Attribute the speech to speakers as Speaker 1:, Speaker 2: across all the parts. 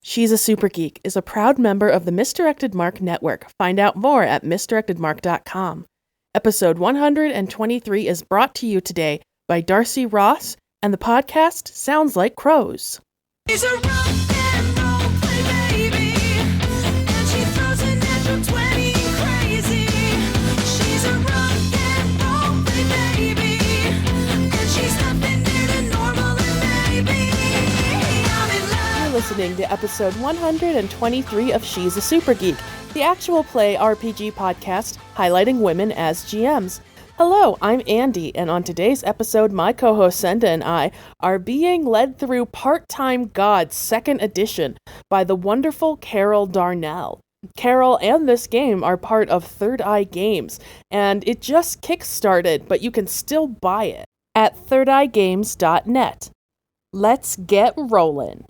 Speaker 1: She's a Super Geek is a proud member of the Misdirected Mark Network. Find out more at misdirectedmark.com. Episode 123 is brought to you today by Darcy Ross, and the podcast Sounds Like Crows.
Speaker 2: She's a rock and roll play baby, and she throws a natural 20 crazy. She's a rock and roll play baby, and she's nothing near the normal and maybe I'm in love.
Speaker 1: You're listening to episode 123 of She's a Super Geek, the actual play RPG podcast highlighting women as GMs. Hello, I'm Andy, and on today's episode, my co-host Senda and I are being led through Part-Time Gods 2nd Edition by the wonderful Carol Darnell. Carol and this game are part of Third Eye Games, and it just kickstarted, but you can still buy it at thirdeyegames.net. Let's get rolling.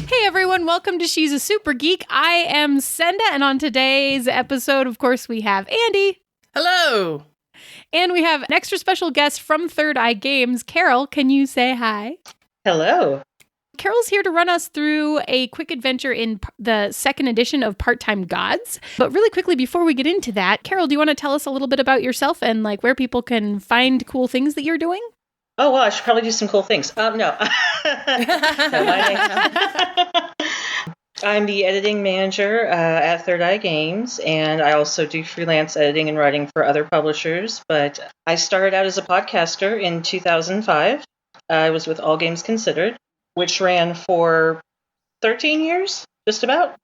Speaker 3: Hey everyone, welcome to She's a Super Geek. I am Senda, and on today's episode, of course, we have Andy.
Speaker 4: Hello!
Speaker 3: And we have an extra special guest from Third Eye Games. Carol, can you say hi?
Speaker 4: Hello!
Speaker 3: Carol's here to run us through a quick adventure in the 2nd edition of Part-Time Gods. But really quickly, before we get into that, Carol, do you want to tell us a little bit about yourself and like where people can find cool things that you're doing?
Speaker 4: Oh, well, I should probably do some cool things. No. No, I'm the editing manager at Third Eye Games, and I also do freelance editing and writing for other publishers. But I started out as a podcaster in 2005. I was with All Games Considered, which ran for 13 years, just about.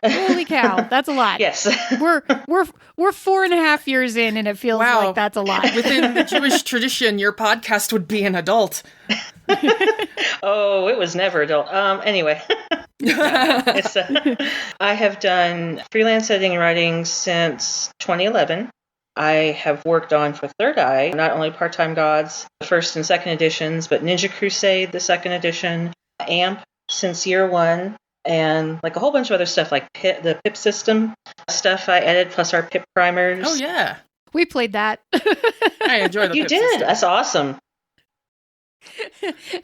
Speaker 3: Holy cow, that's a lot.
Speaker 4: Yes.
Speaker 3: We're 4.5 years in, and it feels like that's a lot.
Speaker 5: Within the Jewish tradition, your podcast would be an adult.
Speaker 4: Oh, it was never adult. Anyway. I have done freelance editing and writing since 2011. I have worked on for Third Eye, not only Part-Time Gods, the 1st and 2nd editions, but Ninja Crusade, the 2nd edition, AMP since year 1, and like a whole bunch of other stuff like the PIP system stuff I edited, plus our PIP primers.
Speaker 5: Oh, yeah.
Speaker 3: We played that.
Speaker 5: I enjoy the
Speaker 4: You
Speaker 5: Pip
Speaker 4: did?
Speaker 5: system.
Speaker 4: That's awesome.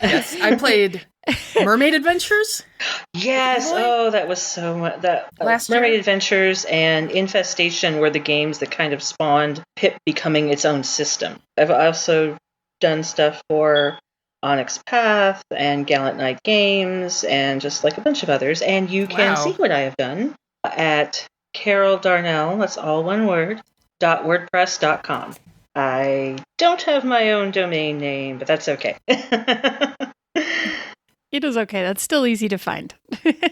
Speaker 5: Yes, I played Mermaid Adventures.
Speaker 4: Yes.
Speaker 5: Really?
Speaker 4: Oh, that was so much.
Speaker 5: Last
Speaker 4: Mermaid
Speaker 5: year?
Speaker 4: Adventures and Infestation were the games that kind of spawned PIP becoming its own system. I've also done stuff for Onyx Path and Gallant Knight Games and just like a bunch of others. And you can
Speaker 5: Wow.
Speaker 4: see what I have done at Carol Darnell, that's all one word, .wordpress.com. I don't have my own domain name, but that's okay.
Speaker 3: It is okay. That's still easy to find.
Speaker 4: And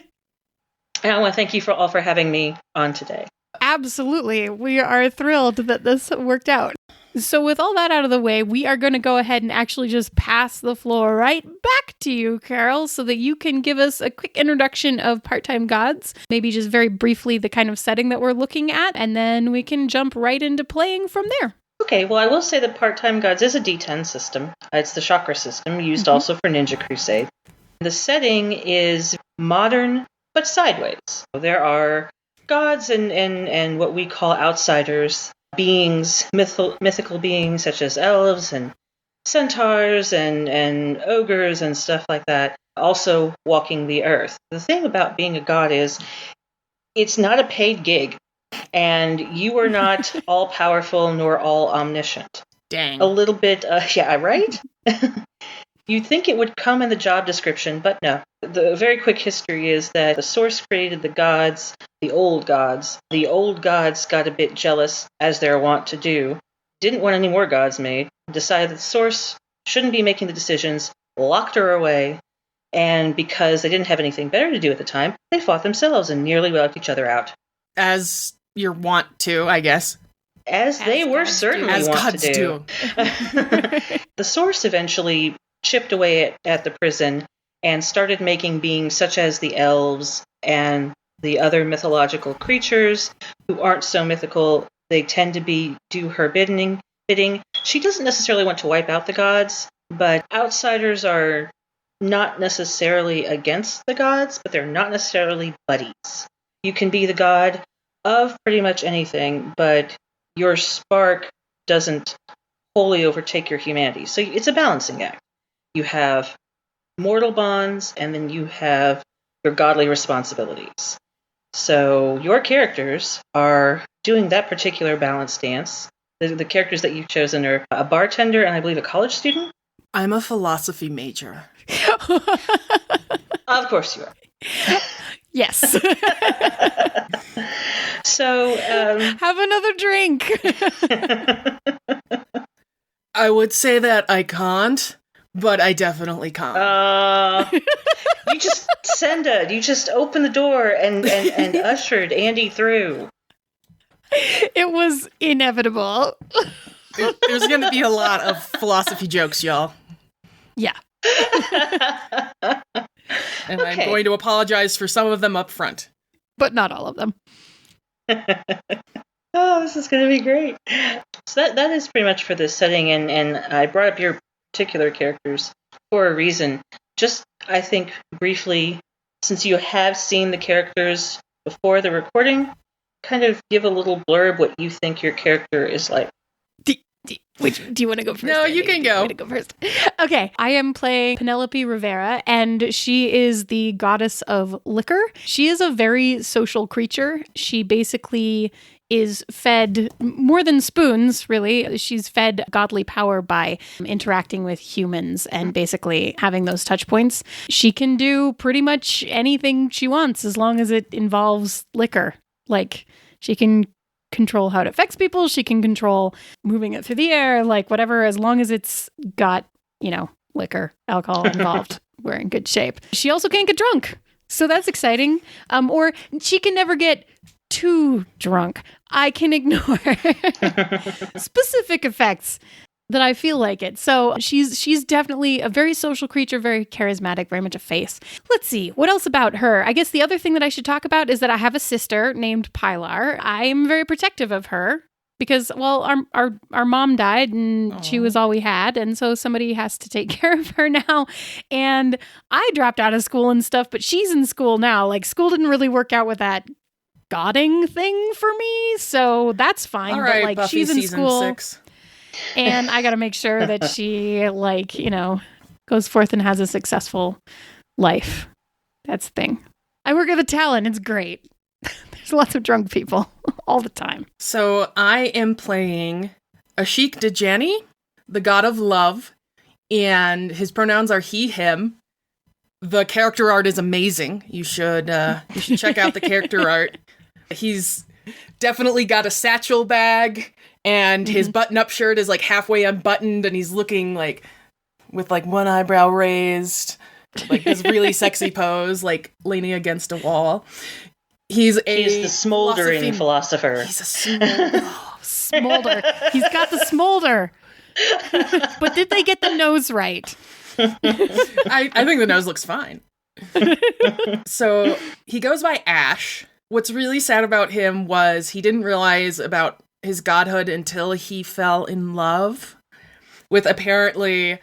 Speaker 4: I want to thank you all for having me on today.
Speaker 3: Absolutely. We are thrilled that this worked out. So with all that out of the way, we are going to go ahead and actually just pass the floor right back to you, Carol, so that you can give us a quick introduction of Part-Time Gods, maybe just very briefly the kind of setting that we're looking at, and then we can jump right into playing from there.
Speaker 4: Okay, well, I will say that Part-Time Gods is a D10 system. It's the chakra system, used also for Ninja Crusade. The setting is modern, but sideways. There are gods and what we call outsiders, beings, mythical beings such as elves and centaurs and ogres and stuff like that, also walking the earth. The thing about being a god is it's not a paid gig, and you are not all-powerful nor all-omniscient.
Speaker 5: Dang.
Speaker 4: A little bit, yeah, right? You'd think it would come in the job description, but no. The very quick history is that the Source created the gods, the old gods. The old gods got a bit jealous, as they're wont to do, didn't want any more gods made, decided that the Source shouldn't be making the decisions, locked her away, and because they didn't have anything better to do at the time, they fought themselves and nearly wiped each other out.
Speaker 5: As you're wont to, I guess.
Speaker 4: As they were
Speaker 3: gods do.
Speaker 4: certainly
Speaker 5: As
Speaker 4: want
Speaker 5: gods
Speaker 4: to do. The Source eventually chipped away at the prison and started making beings such as the elves and the other mythological creatures who aren't so mythical. They tend to do her bidding. She doesn't necessarily want to wipe out the gods, but outsiders are not necessarily against the gods, but they're not necessarily buddies. You can be the god of pretty much anything, but your spark doesn't wholly overtake your humanity. So it's a balancing act. You have mortal bonds, and then you have your godly responsibilities. So your characters are doing that particular balance dance. The characters that you've chosen are a bartender and I believe a college student.
Speaker 5: I'm a philosophy major.
Speaker 4: Of course you are.
Speaker 3: Yes.
Speaker 4: So,
Speaker 3: Have another drink.
Speaker 5: I would say that I can't, but I definitely can't.
Speaker 4: you just opened the door and ushered Andy through.
Speaker 3: It was inevitable.
Speaker 5: There's going to be a lot of philosophy jokes, y'all.
Speaker 3: Yeah.
Speaker 5: And I'm going to apologize for some of them up front.
Speaker 3: But not all of them.
Speaker 4: Oh, this is going to be great. So that is pretty much for this setting, and I brought up your particular characters for a reason. Just, I think, briefly, since you have seen the characters before the recording, kind of give a little blurb what you think your character is like.
Speaker 3: Do you want to go first?
Speaker 5: No,
Speaker 3: Andy?
Speaker 5: you can
Speaker 3: Do
Speaker 5: go.
Speaker 3: want to go first? Okay, I am playing Penelope Rivera, and she is the goddess of liquor. She is a very social creature. She basically is fed more than spoons, really. She's fed godly power by interacting with humans and basically having those touch points. She can do pretty much anything she wants as long as it involves liquor. Like, she can control how it affects people. She can control moving it through the air, like whatever, as long as it's got, liquor, alcohol involved. We're in good shape. She also can't get drunk. So that's exciting. Or she can never get too drunk. I can ignore specific effects that I feel like it. So she's definitely a very social creature, very charismatic, very much a face. Let's see, what else about her? I guess the other thing that I should talk about is that I have a sister named Pilar. I am very protective of her because, well, our mom died and she was all we had. And so somebody has to take care of her now. And I dropped out of school and stuff, but she's in school now. Like, school didn't really work out with that godding thing for me. So that's fine.
Speaker 5: All right,
Speaker 3: but like,
Speaker 5: Buffy
Speaker 3: she's in
Speaker 5: season
Speaker 3: school.
Speaker 5: 6.
Speaker 3: And I got to make sure that she, goes forth and has a successful life. That's the thing. I work at the Talon. It's great. There's lots of drunk people all the time.
Speaker 5: So I am playing Ashik Dejani, the god of love, and his pronouns are he, him. The character art is amazing. You should check out the character art. He's definitely got a satchel bag. And his button-up shirt is like halfway unbuttoned, and he's looking like with like one eyebrow raised, like this really sexy pose, like leaning against a wall. He's
Speaker 4: the smoldering philosopher.
Speaker 5: He's a smolder.
Speaker 3: Smolder. He's got the smolder. But did they get the nose right?
Speaker 5: I think the nose looks fine. So he goes by Ash. What's really sad about him was he didn't realize about his godhood until he fell in love with apparently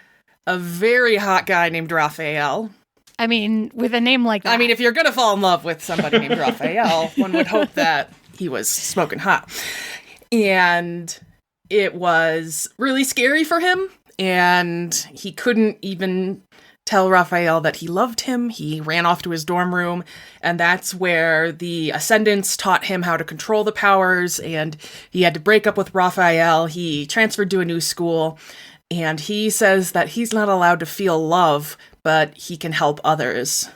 Speaker 5: a very hot guy named Raphael.
Speaker 3: I mean, with a name like that.
Speaker 5: I mean, if you're gonna fall in love with somebody named Raphael, one would hope that he was smoking hot. And it was really scary for him, and he couldn't even tell Raphael that he loved him. He ran off to his dorm room, and that's where the Ascendants taught him how to control the powers, and he had to break up with Raphael. He transferred to a new school, and he says that he's not allowed to feel love, but he can help others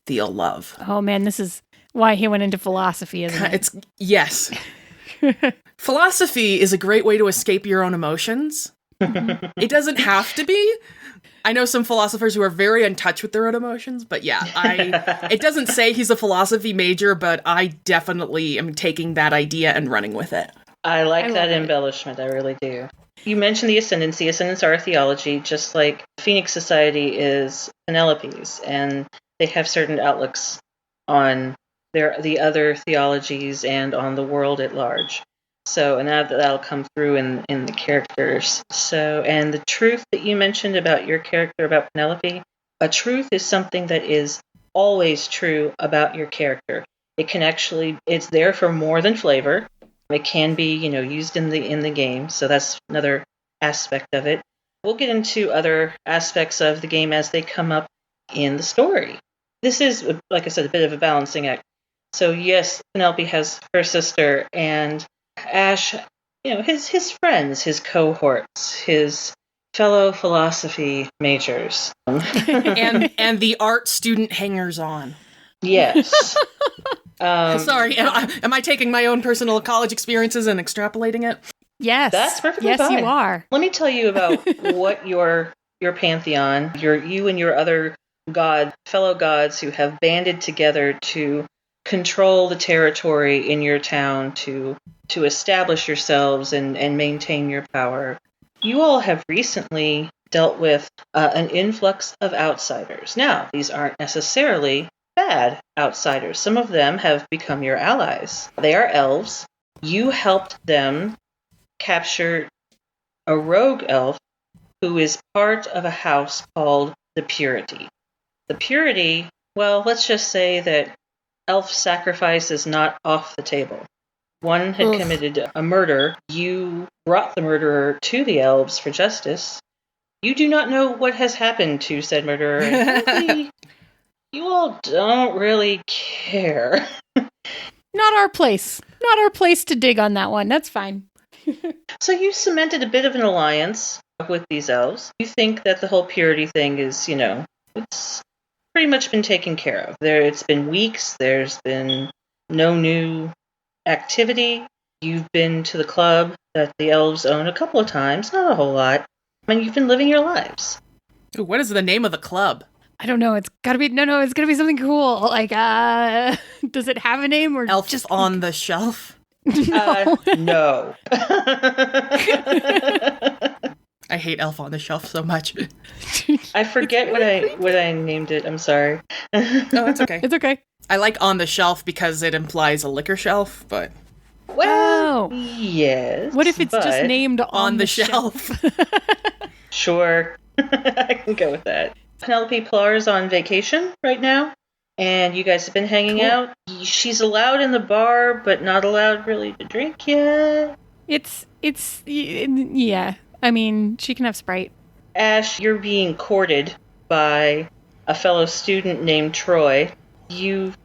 Speaker 5: feel love.
Speaker 3: Oh man, this is why he went into philosophy, isn't it?
Speaker 5: Yes. Philosophy is a great way to escape your own emotions. It doesn't have to be. I know some philosophers who are very in touch with their own emotions, but yeah, it doesn't say he's a philosophy major, but I definitely am taking that idea and running with it.
Speaker 4: I like that embellishment, I really do. You mentioned the Ascendants. The Ascendants are a theology, just like Phoenix Society is Penelope's, and they have certain outlooks on the other theologies and on the world at large. So, and that'll come through in the characters. So, and the truth that you mentioned about your character, about Penelope, a truth is something that is always true about your character. It can actually, it's there for more than flavor. It can be, used in the game. So that's another aspect of it. We'll get into other aspects of the game as they come up in the story. This is, like I said, a bit of a balancing act. So yes, Penelope has her sister, and Ash, his friends, his cohorts, his fellow philosophy majors.
Speaker 5: and the art student hangers-on.
Speaker 4: Yes.
Speaker 5: Sorry, am I taking my own personal college experiences and extrapolating it?
Speaker 3: Yes.
Speaker 4: That's perfectly
Speaker 3: yes,
Speaker 4: fine.
Speaker 3: you are.
Speaker 4: Let me tell you about what your pantheon, you and your other fellow gods who have banded together to control the territory in your town, to establish yourselves and maintain your power. You all have recently dealt with an influx of outsiders. Now, these aren't necessarily bad outsiders. Some of them have become your allies. They are elves. You helped them capture a rogue elf who is part of a house called the Purity. The Purity, well, let's just say that elf sacrifice is not off the table. One had committed a murder. You brought the murderer to the elves for justice. You do not know what has happened to said murderer. Frankly, you all don't really care.
Speaker 3: Not our place. Not our place to dig on that one. That's fine.
Speaker 4: So you cemented a bit of an alliance with these elves. You think that the whole purity thing is, it's pretty much been taken care of. It's been weeks. There's been no new activity. You've been to the club that the elves own a couple of times, not a whole lot. I mean, you've been living your lives.
Speaker 5: Ooh, what is the name of the club?
Speaker 3: I don't know. It's gotta be it's gonna be something cool. Like, does it have a name or
Speaker 5: Elf
Speaker 3: just
Speaker 5: on the Shelf?
Speaker 4: No.
Speaker 5: I hate Elf on the Shelf so much.
Speaker 4: I forget what I named it. I'm sorry.
Speaker 5: Oh, that's okay.
Speaker 3: It's okay.
Speaker 5: I like on the shelf because it implies a liquor shelf, but
Speaker 4: Well,
Speaker 3: Oh.
Speaker 4: yes.
Speaker 3: What if it's just
Speaker 4: but
Speaker 3: named
Speaker 5: on the shelf.
Speaker 4: Sure. I can go with that. Penelope Pilar's on vacation right now, and you guys have been hanging out. She's allowed in the bar, but not allowed really to drink yet.
Speaker 3: Yeah. I mean, she can have Sprite.
Speaker 4: Ash, you're being courted by a fellow student named Troy. You've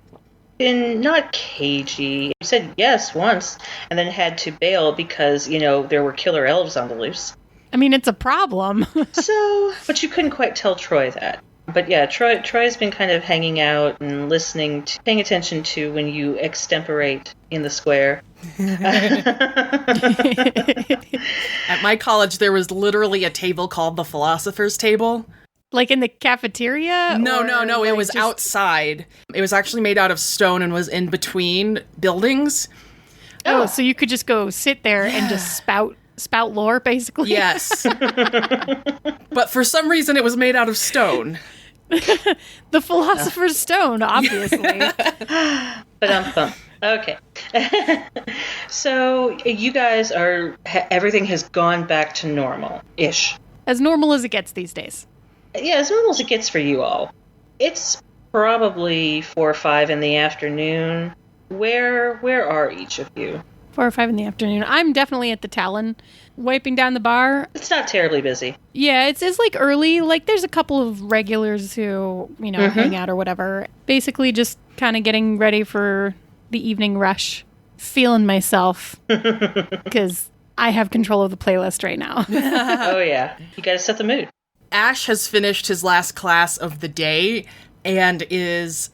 Speaker 4: been not cagey. You said yes once, and then had to bail because, there were killer elves on the loose.
Speaker 3: I mean, it's a problem.
Speaker 4: But you couldn't quite tell Troy that. But yeah, Troy's been kind of hanging out and paying attention to when you extemporate in the square.
Speaker 5: At my college, there was literally a table called the Philosopher's Table.
Speaker 3: Like in the cafeteria?
Speaker 5: No.
Speaker 3: Or,
Speaker 5: It was outside. It was actually made out of stone and was in between buildings.
Speaker 3: Oh, so you could just go sit there and just spout lore, basically?
Speaker 5: Yes. But for some reason, it was made out of stone.
Speaker 3: The Philosopher's Stone, obviously.
Speaker 4: Okay. So you guys everything has gone back to normal-ish.
Speaker 3: As normal as it gets these days.
Speaker 4: Yeah, as normal as it gets for you all. It's probably 4 or 5 in the afternoon. Where are each of you?
Speaker 3: 4 or 5 in the afternoon. I'm definitely at the Talon, wiping down the bar.
Speaker 4: It's not terribly busy.
Speaker 3: Yeah, it's like early. Like there's a couple of regulars who, hang out or whatever. Basically just kind of getting ready for the evening rush. Feeling myself. Because I have control of the playlist right now.
Speaker 4: Oh yeah. You gotta set the mood.
Speaker 5: Ash has finished his last class of the day and is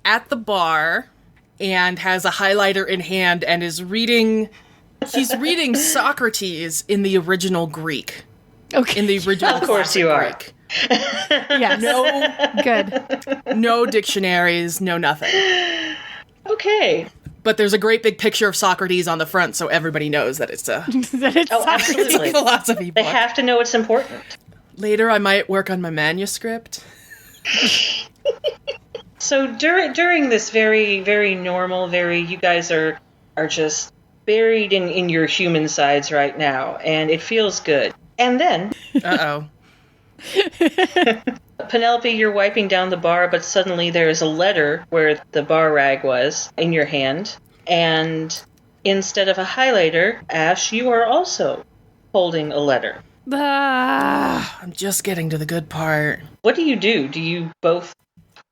Speaker 5: at the bar and has a highlighter in hand and is reading Socrates in the original Greek.
Speaker 3: Okay.
Speaker 5: In the original
Speaker 4: Of course you are.
Speaker 5: Greek.
Speaker 3: Yes. Good.
Speaker 5: No dictionaries, no nothing.
Speaker 4: Okay.
Speaker 5: But there's a great big picture of Socrates on the front, so everybody knows that it's a
Speaker 4: Oh, absolutely.
Speaker 5: philosophy
Speaker 4: They
Speaker 5: book.
Speaker 4: have to know it's important.
Speaker 5: Later, I might work on my manuscript.
Speaker 4: So during this very, very normal, you guys are just buried in your human sides right now, and it feels good. And then,
Speaker 5: Uh-oh.
Speaker 4: Penelope, you're wiping down the bar, but suddenly there is a letter where the bar rag was in your hand, and instead of a highlighter, Ash, you are also holding a letter.
Speaker 5: I'm just getting to the good part.
Speaker 4: What do? Do you both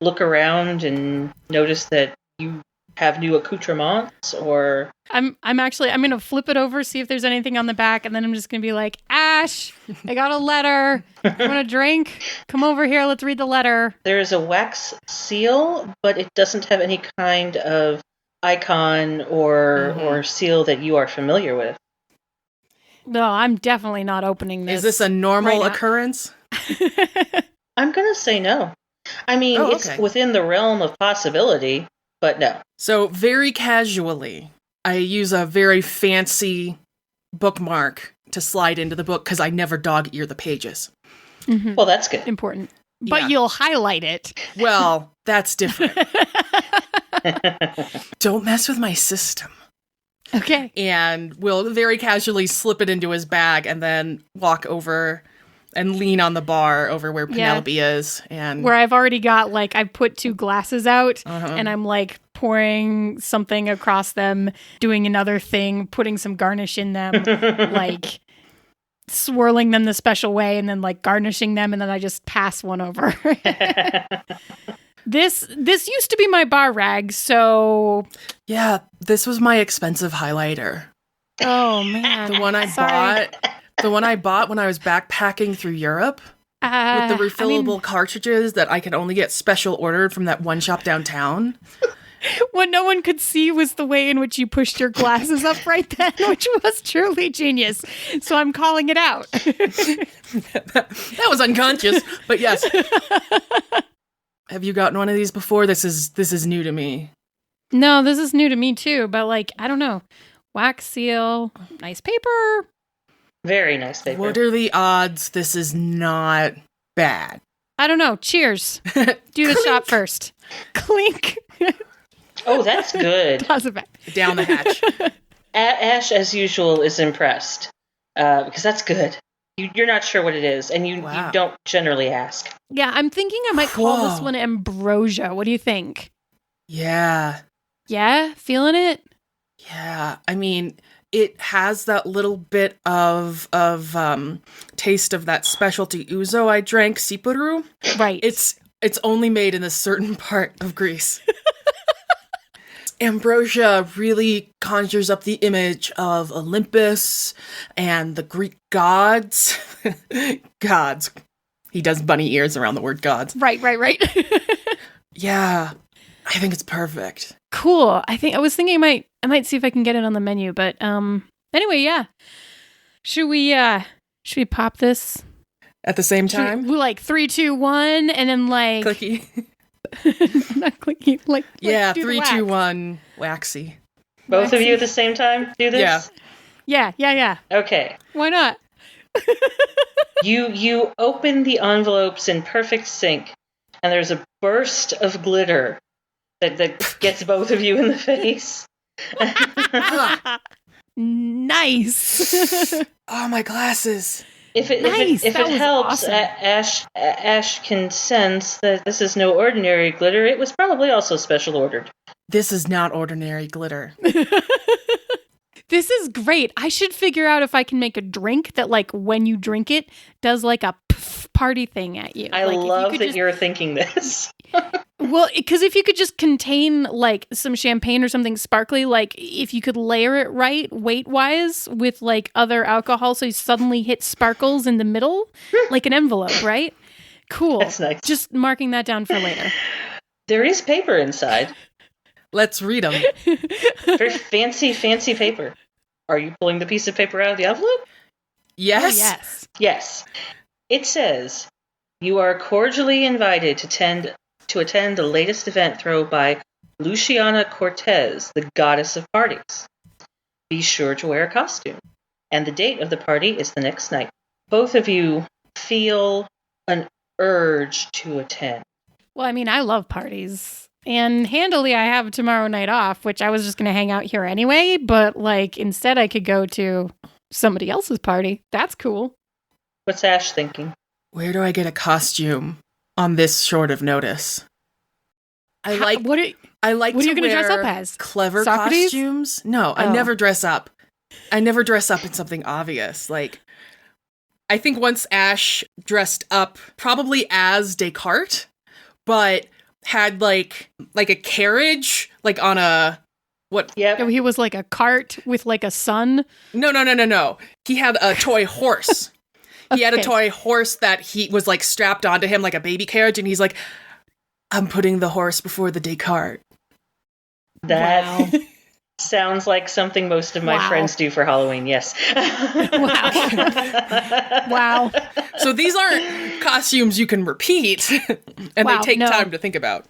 Speaker 4: look around and notice that you have new accoutrements, or
Speaker 3: I'm gonna flip it over, see if there's anything on the back, and then I'm just gonna be like, Ash, I got a letter. You want a drink? Come over here, let's read the letter.
Speaker 4: there is a wax seal, but it doesn't have any kind of icon or seal that you are familiar with.
Speaker 3: No, I'm definitely not opening this.
Speaker 5: Is this a normal
Speaker 3: right now.
Speaker 5: occurrence?
Speaker 4: I'm going to say no. I mean, it's within the realm of possibility, but no.
Speaker 5: So very casually, I use a very fancy bookmark to slide into the book because I never dog ear the pages.
Speaker 3: Mhm.
Speaker 4: Well, that's good.
Speaker 3: Important. But
Speaker 5: Yeah.
Speaker 3: you'll highlight it.
Speaker 5: Well, that's different. Don't mess with my system.
Speaker 3: Okay.
Speaker 5: And we'll very casually slip it into his bag and then walk over and lean on the bar over where Penelope is. And
Speaker 3: Where I've already got, like, I've put 2 glasses out
Speaker 5: Uh-huh.
Speaker 3: and I'm like pouring something across them, doing another thing, putting some garnish in them, like swirling them the special way and then like garnishing them, and then I just pass one over. This used to be my bar rag, so
Speaker 5: yeah, this was my expensive highlighter.
Speaker 3: oh man.
Speaker 5: The one I
Speaker 3: Sorry.
Speaker 5: bought. The one I bought when I was backpacking through Europe with the refillable cartridges that I could only get special ordered from that one shop downtown.
Speaker 3: What no one could see was the way in which you pushed your glasses up right then, which was truly genius. So I'm calling it out.
Speaker 5: That was unconscious, but yes. Have you gotten one of these before? This is new to me.
Speaker 3: No, this is new to me too, but like, I don't know. Wax seal, nice paper.
Speaker 4: Very nice paper.
Speaker 5: What are the odds this is not bad?
Speaker 3: I don't know. Cheers. Do the shot first. Clink.
Speaker 4: Oh, that's good.
Speaker 3: Toss it back.
Speaker 5: Down the hatch.
Speaker 4: Ash, as usual, is impressed because that's good. You're not sure what it is, and you don't generally ask.
Speaker 3: Yeah, I'm thinking I might call this
Speaker 5: Whoa.
Speaker 3: one ambrosia. What do you think?
Speaker 5: Yeah.
Speaker 3: Yeah? Feeling it?
Speaker 5: Yeah. I mean, it has that little bit of taste of that specialty ouzo I drank, Sipuru.
Speaker 3: Right.
Speaker 5: It's only made in a certain part of Greece. Ambrosia really conjures up the image of Olympus and the Greek gods. Gods. He does bunny ears around the word gods.
Speaker 3: Right.
Speaker 5: Yeah. I think it's perfect.
Speaker 3: Cool. I was thinking I might see if I can get it on the menu, but anyway, yeah. Should we pop this?
Speaker 5: At the same time?
Speaker 3: We like 3, 2, 1, and then like
Speaker 5: Clicky.
Speaker 3: not clicky. Like
Speaker 5: Yeah,
Speaker 3: do the
Speaker 5: 3,
Speaker 3: wax.
Speaker 5: 2, 1, waxy.
Speaker 4: Both of you at the same time do this?
Speaker 5: Yeah.
Speaker 3: Yeah.
Speaker 4: Okay.
Speaker 3: Why not?
Speaker 4: You open the envelopes in perfect sync, and there's a burst of glitter that gets both of you in the face.
Speaker 3: Nice.
Speaker 5: Oh, my glasses.
Speaker 4: If it
Speaker 3: That was
Speaker 4: helps,
Speaker 3: awesome.
Speaker 4: Ash can sense that this is no ordinary glitter. It was probably also special ordered.
Speaker 5: This is not ordinary glitter.
Speaker 3: This is great. I should figure out if I can make a drink that, like, when you drink it, does like a party thing at you.
Speaker 4: I
Speaker 3: Like, if you
Speaker 4: love
Speaker 3: could
Speaker 4: that
Speaker 3: just-
Speaker 4: you're thinking this.
Speaker 3: Well, because if you could just contain like some champagne or something sparkly, like if you could layer it right weight wise with like other alcohol, so you suddenly hit sparkles in the middle, like an envelope, right? Cool.
Speaker 4: That's nice.
Speaker 3: Just marking that down for later.
Speaker 4: There is paper inside.
Speaker 5: Let's read them.
Speaker 4: Very fancy paper. Are you pulling the piece of paper out of the envelope?
Speaker 5: Yes?
Speaker 3: Oh, yes.
Speaker 4: Yes. It says, you are cordially invited to attend the latest event thrown by Luciana Cortez, the goddess of parties. Be sure to wear a costume. And the date of the party is the next night. Both of you feel an urge to attend.
Speaker 3: Well, I mean, I love parties. And handily, I have tomorrow night off, which I was just going to hang out here anyway. But like, instead, I could go to somebody else's party. That's cool.
Speaker 4: What's Ash thinking?
Speaker 5: Where do I get a costume on this short of notice? I like
Speaker 3: What are
Speaker 5: to
Speaker 3: you gonna dress
Speaker 5: wear
Speaker 3: up as?
Speaker 5: clever
Speaker 3: Socrates?
Speaker 5: costumes. No, I
Speaker 3: Oh.
Speaker 5: never dress up. I never dress up in something obvious. Like, I think once Ash dressed up probably as Descartes, but had like a carriage, like on a what?
Speaker 4: Yep.
Speaker 3: He was like a cart with like a sun.
Speaker 5: No. He had a toy horse. He had a
Speaker 3: Okay.
Speaker 5: toy horse that he was like strapped onto him like a baby carriage, and he's like, "I'm putting the horse before the Descartes."
Speaker 4: That sounds like something most of my
Speaker 3: Wow.
Speaker 4: friends do for Halloween, yes.
Speaker 3: Wow.
Speaker 5: So these aren't costumes you can repeat, and
Speaker 3: Wow,
Speaker 5: they take
Speaker 3: no.
Speaker 5: time to think about.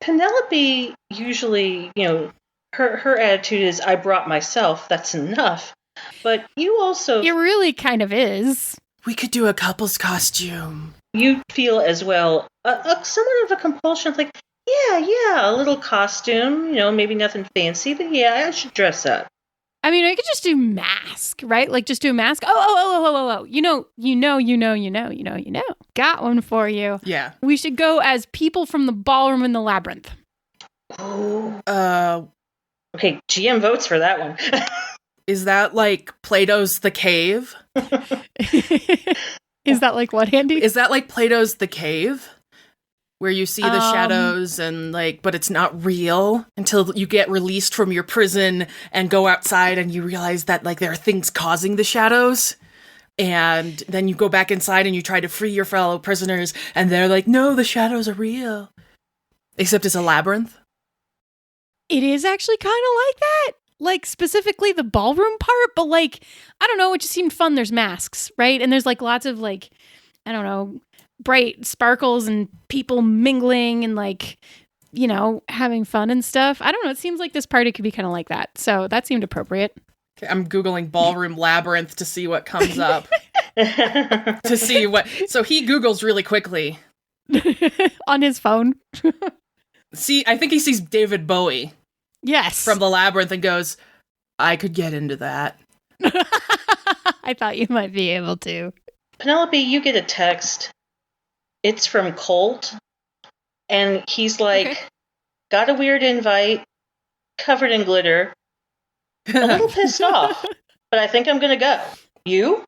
Speaker 4: Penelope usually, her attitude is, I brought myself, that's enough. But you also,
Speaker 3: It really kind of is.
Speaker 5: We could do a couple's costume.
Speaker 4: you feel as well, somewhat of a compulsion, like, yeah, a little costume, maybe nothing fancy, but yeah, I should dress up.
Speaker 3: I mean, I could just do mask, right? Like just do a mask. Oh. You know. Got one for you.
Speaker 5: Yeah.
Speaker 3: We should go as people from the ballroom in the labyrinth.
Speaker 4: Oh. Okay, GM votes for that one.
Speaker 5: Is that like Plato's The Cave?
Speaker 3: Is that like what, Andy?
Speaker 5: Is that like Plato's The Cave? Where you see the
Speaker 3: Um,
Speaker 5: shadows and like, but it's not real until you get released from your prison and go outside and you realize that like there are things causing the shadows. And then you go back inside and you try to free your fellow prisoners and they're like, no, the shadows are real. Except it's a labyrinth.
Speaker 3: It is actually kind of like that. Like specifically the ballroom part, but like, I don't know, it just seemed fun. There's masks, right? And there's like lots of like, I don't know, bright sparkles and people mingling and like, having fun and stuff. I don't know. It seems like this party could be kind of like that. So that seemed appropriate.
Speaker 5: Okay, I'm Googling ballroom labyrinth to see what comes up. To see what. So he Googles really quickly.
Speaker 3: On his phone.
Speaker 5: See, I think he sees David Bowie
Speaker 3: Yes.
Speaker 5: from the labyrinth and goes, I could get into that.
Speaker 3: I thought you might be able to.
Speaker 4: Penelope, you get a text. It's from Colt. And he's like,
Speaker 3: Okay.
Speaker 4: got a weird invite, covered in glitter, a little pissed off, but I think I'm going to go. You?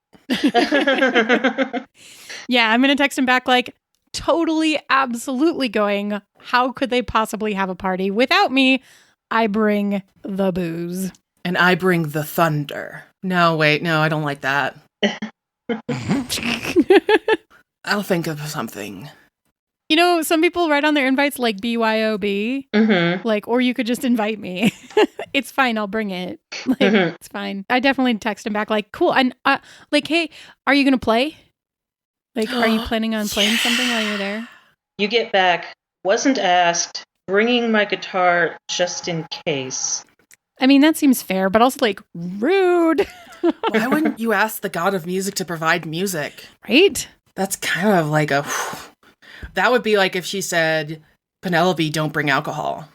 Speaker 3: Yeah, I'm going to text him back like, totally, absolutely going. How could they possibly have a party without me? I bring the booze.
Speaker 5: And I bring the thunder. No, wait, no, I don't like that. I'll think of something.
Speaker 3: Some people write on their invites like BYOB,
Speaker 4: Mm-hmm.
Speaker 3: like, or you could just invite me. It's fine. I'll bring it. Like,
Speaker 4: Mhm.
Speaker 3: it's fine. I definitely text him back like, cool. And like, hey, are you going to play? Like, are you planning on playing something while you're there?
Speaker 4: You get back, wasn't asked, bringing my guitar just in case.
Speaker 3: I mean, that seems fair, but also like rude,
Speaker 5: Why wouldn't you ask the god of music to provide music?
Speaker 3: right?
Speaker 5: That's kind of like a... That would be like if she said, Penelope, don't bring alcohol.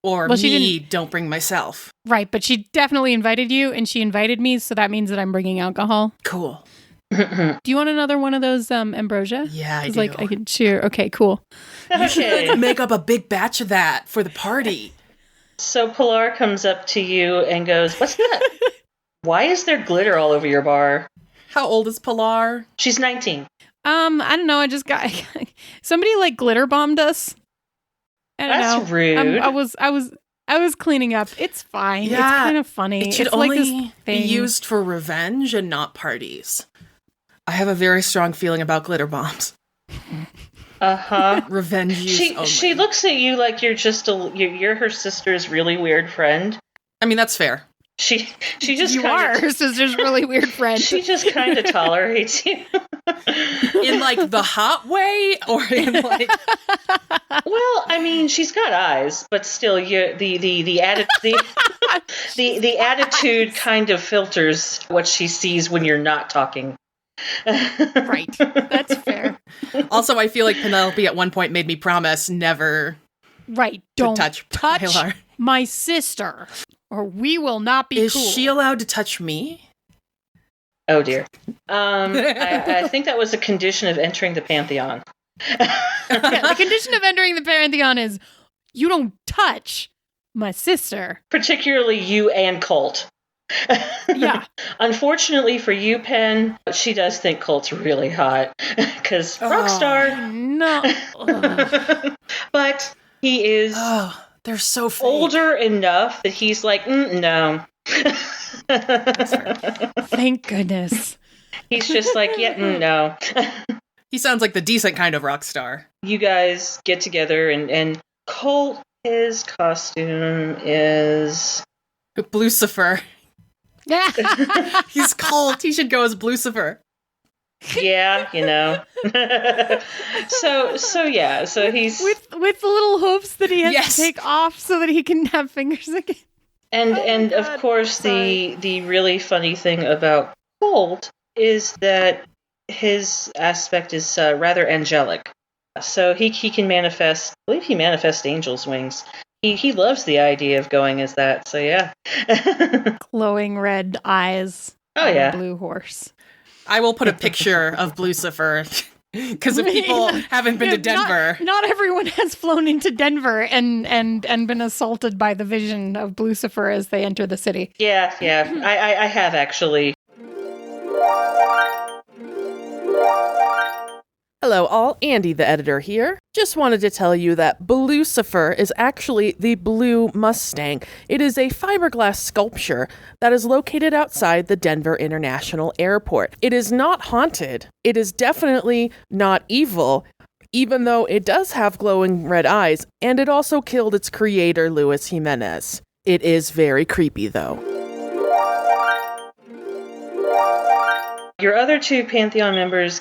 Speaker 5: Or
Speaker 3: Well, she
Speaker 5: me, don't bring myself.
Speaker 3: Right. But she definitely invited you and she invited me. So that means that I'm bringing alcohol.
Speaker 5: Cool.
Speaker 3: Do you want another one of those ambrosia?
Speaker 5: Yeah, I
Speaker 3: 'Cause,
Speaker 5: do.
Speaker 3: like I can cheer. Okay, cool.
Speaker 5: You should make up a big batch of that for the party.
Speaker 4: So Pilar comes up to you and goes, what's that? Why is there glitter all over your bar?
Speaker 5: How old is Pilar?
Speaker 4: She's 19.
Speaker 3: I don't know. I just got somebody like glitter bombed us. I don't
Speaker 4: That's
Speaker 3: know.
Speaker 4: rude.
Speaker 3: I was cleaning up. It's fine. It's
Speaker 5: Yeah,
Speaker 3: kind of funny.
Speaker 5: It should
Speaker 3: It's like
Speaker 5: only
Speaker 3: this
Speaker 5: be
Speaker 3: thing.
Speaker 5: used for revenge and not parties. I have a very strong feeling about glitter bombs.
Speaker 4: Uh-huh.
Speaker 5: Revenge use only.
Speaker 4: She looks at you like you're just you're her sister's really weird friend.
Speaker 5: I mean, that's fair.
Speaker 4: She just
Speaker 3: You
Speaker 4: kinda,
Speaker 3: are her sister's really weird friend.
Speaker 4: She just kind of tolerates you.
Speaker 5: In like the hot way, or in like
Speaker 4: Well, I mean, she's got eyes, but still, the attitude kind of filters what she sees when you're not talking.
Speaker 3: Right. That's fair.
Speaker 5: Also, I feel like Penelope at one point made me promise never
Speaker 3: Right.
Speaker 5: to
Speaker 3: Don't
Speaker 5: touch
Speaker 3: touch
Speaker 5: Pilar.
Speaker 3: my sister, or we will not be
Speaker 5: Is
Speaker 3: cool.
Speaker 5: she allowed to touch me?
Speaker 4: Oh dear. I think that was a condition of entering the Pantheon.
Speaker 3: Yeah, the condition of entering the Pantheon is you don't touch my sister.
Speaker 4: Particularly you and Colt.
Speaker 3: Yeah.
Speaker 4: Unfortunately for you, Pen, she does think Colt's really hot because Rockstar.
Speaker 3: No. Ugh.
Speaker 4: But he is
Speaker 5: Oh, they're so fake.
Speaker 4: older enough that he's like, no.
Speaker 3: Thank goodness.
Speaker 4: He's just like, yeah, no.
Speaker 5: He sounds like the decent kind of rock star.
Speaker 4: You guys get together, and Colt, his costume is...
Speaker 5: Blucifer. He's Colt. He should go as Blucifer.
Speaker 4: Yeah, you know. So he's...
Speaker 3: with the little hooves that he has
Speaker 5: Yes.
Speaker 3: to take off so that he can have fingers again.
Speaker 4: And
Speaker 3: God,
Speaker 4: of course, the really funny thing about Colt is that his aspect is rather angelic. So he can manifest, I believe he manifests angels' wings. He loves the idea of going as that, so yeah.
Speaker 3: Glowing red eyes.
Speaker 4: Oh,
Speaker 3: on
Speaker 4: yeah.
Speaker 3: a blue horse.
Speaker 5: I will put a picture of Blucifer because if people haven't been to Denver.
Speaker 3: Not everyone has flown into Denver and been assaulted by the vision of Blucifer as they enter the city.
Speaker 4: Yeah, I have actually.
Speaker 1: Hello all, Andy the editor here. Just wanted to tell you that Blucifer is actually the Blue Mustang. It is a fiberglass sculpture that is located outside the Denver International Airport. It is not haunted. It is definitely not evil, even though it does have glowing red eyes, and it also killed its creator, Luis Jimenez. It is very creepy though.
Speaker 4: Your other two Pantheon members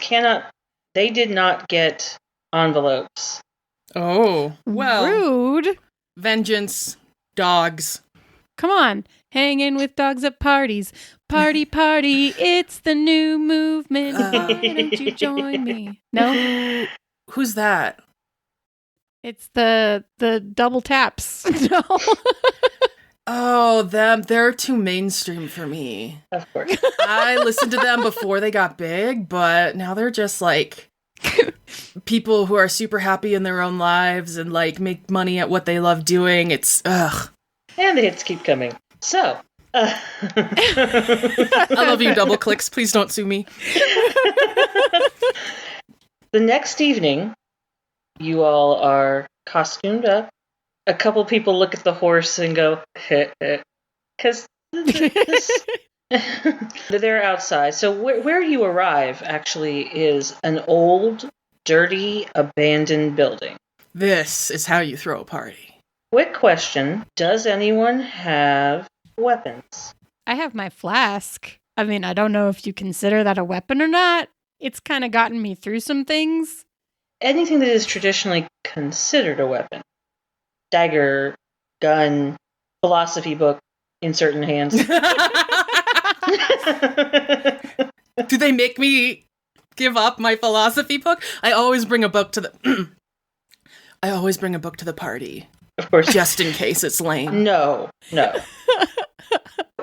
Speaker 4: they did not get envelopes.
Speaker 5: Oh, well.
Speaker 3: Rude.
Speaker 5: Vengeance, dogs.
Speaker 3: Come on. Hanging with dogs at parties. Party, party. It's the new movement. Why don't you join me? No?
Speaker 5: Who's that?
Speaker 3: It's the double taps. No.
Speaker 5: Oh, them. They're too mainstream for me.
Speaker 4: Of course.
Speaker 5: I listened to them before they got big, but now they're just like people who are super happy in their own lives and like make money at what they love doing. It's ugh.
Speaker 4: And the hits keep coming. So.
Speaker 5: I love you, double clicks. Please don't sue me.
Speaker 4: The next evening, you all are costumed up. A couple people look at the horse and go, because they're outside. So where you arrive actually is an old, dirty, abandoned building.
Speaker 5: This is how you throw a party.
Speaker 4: Quick question. Does anyone have weapons?
Speaker 3: I have my flask. I mean, I don't know if you consider that a weapon or not. It's kind of gotten me through some things.
Speaker 4: Anything that is traditionally considered a weapon. Dagger, gun, philosophy book, insert in hands.
Speaker 5: Do they make me give up my philosophy book? I always bring a book to the party.
Speaker 4: Of course.
Speaker 5: Just in case it's lame.
Speaker 4: No.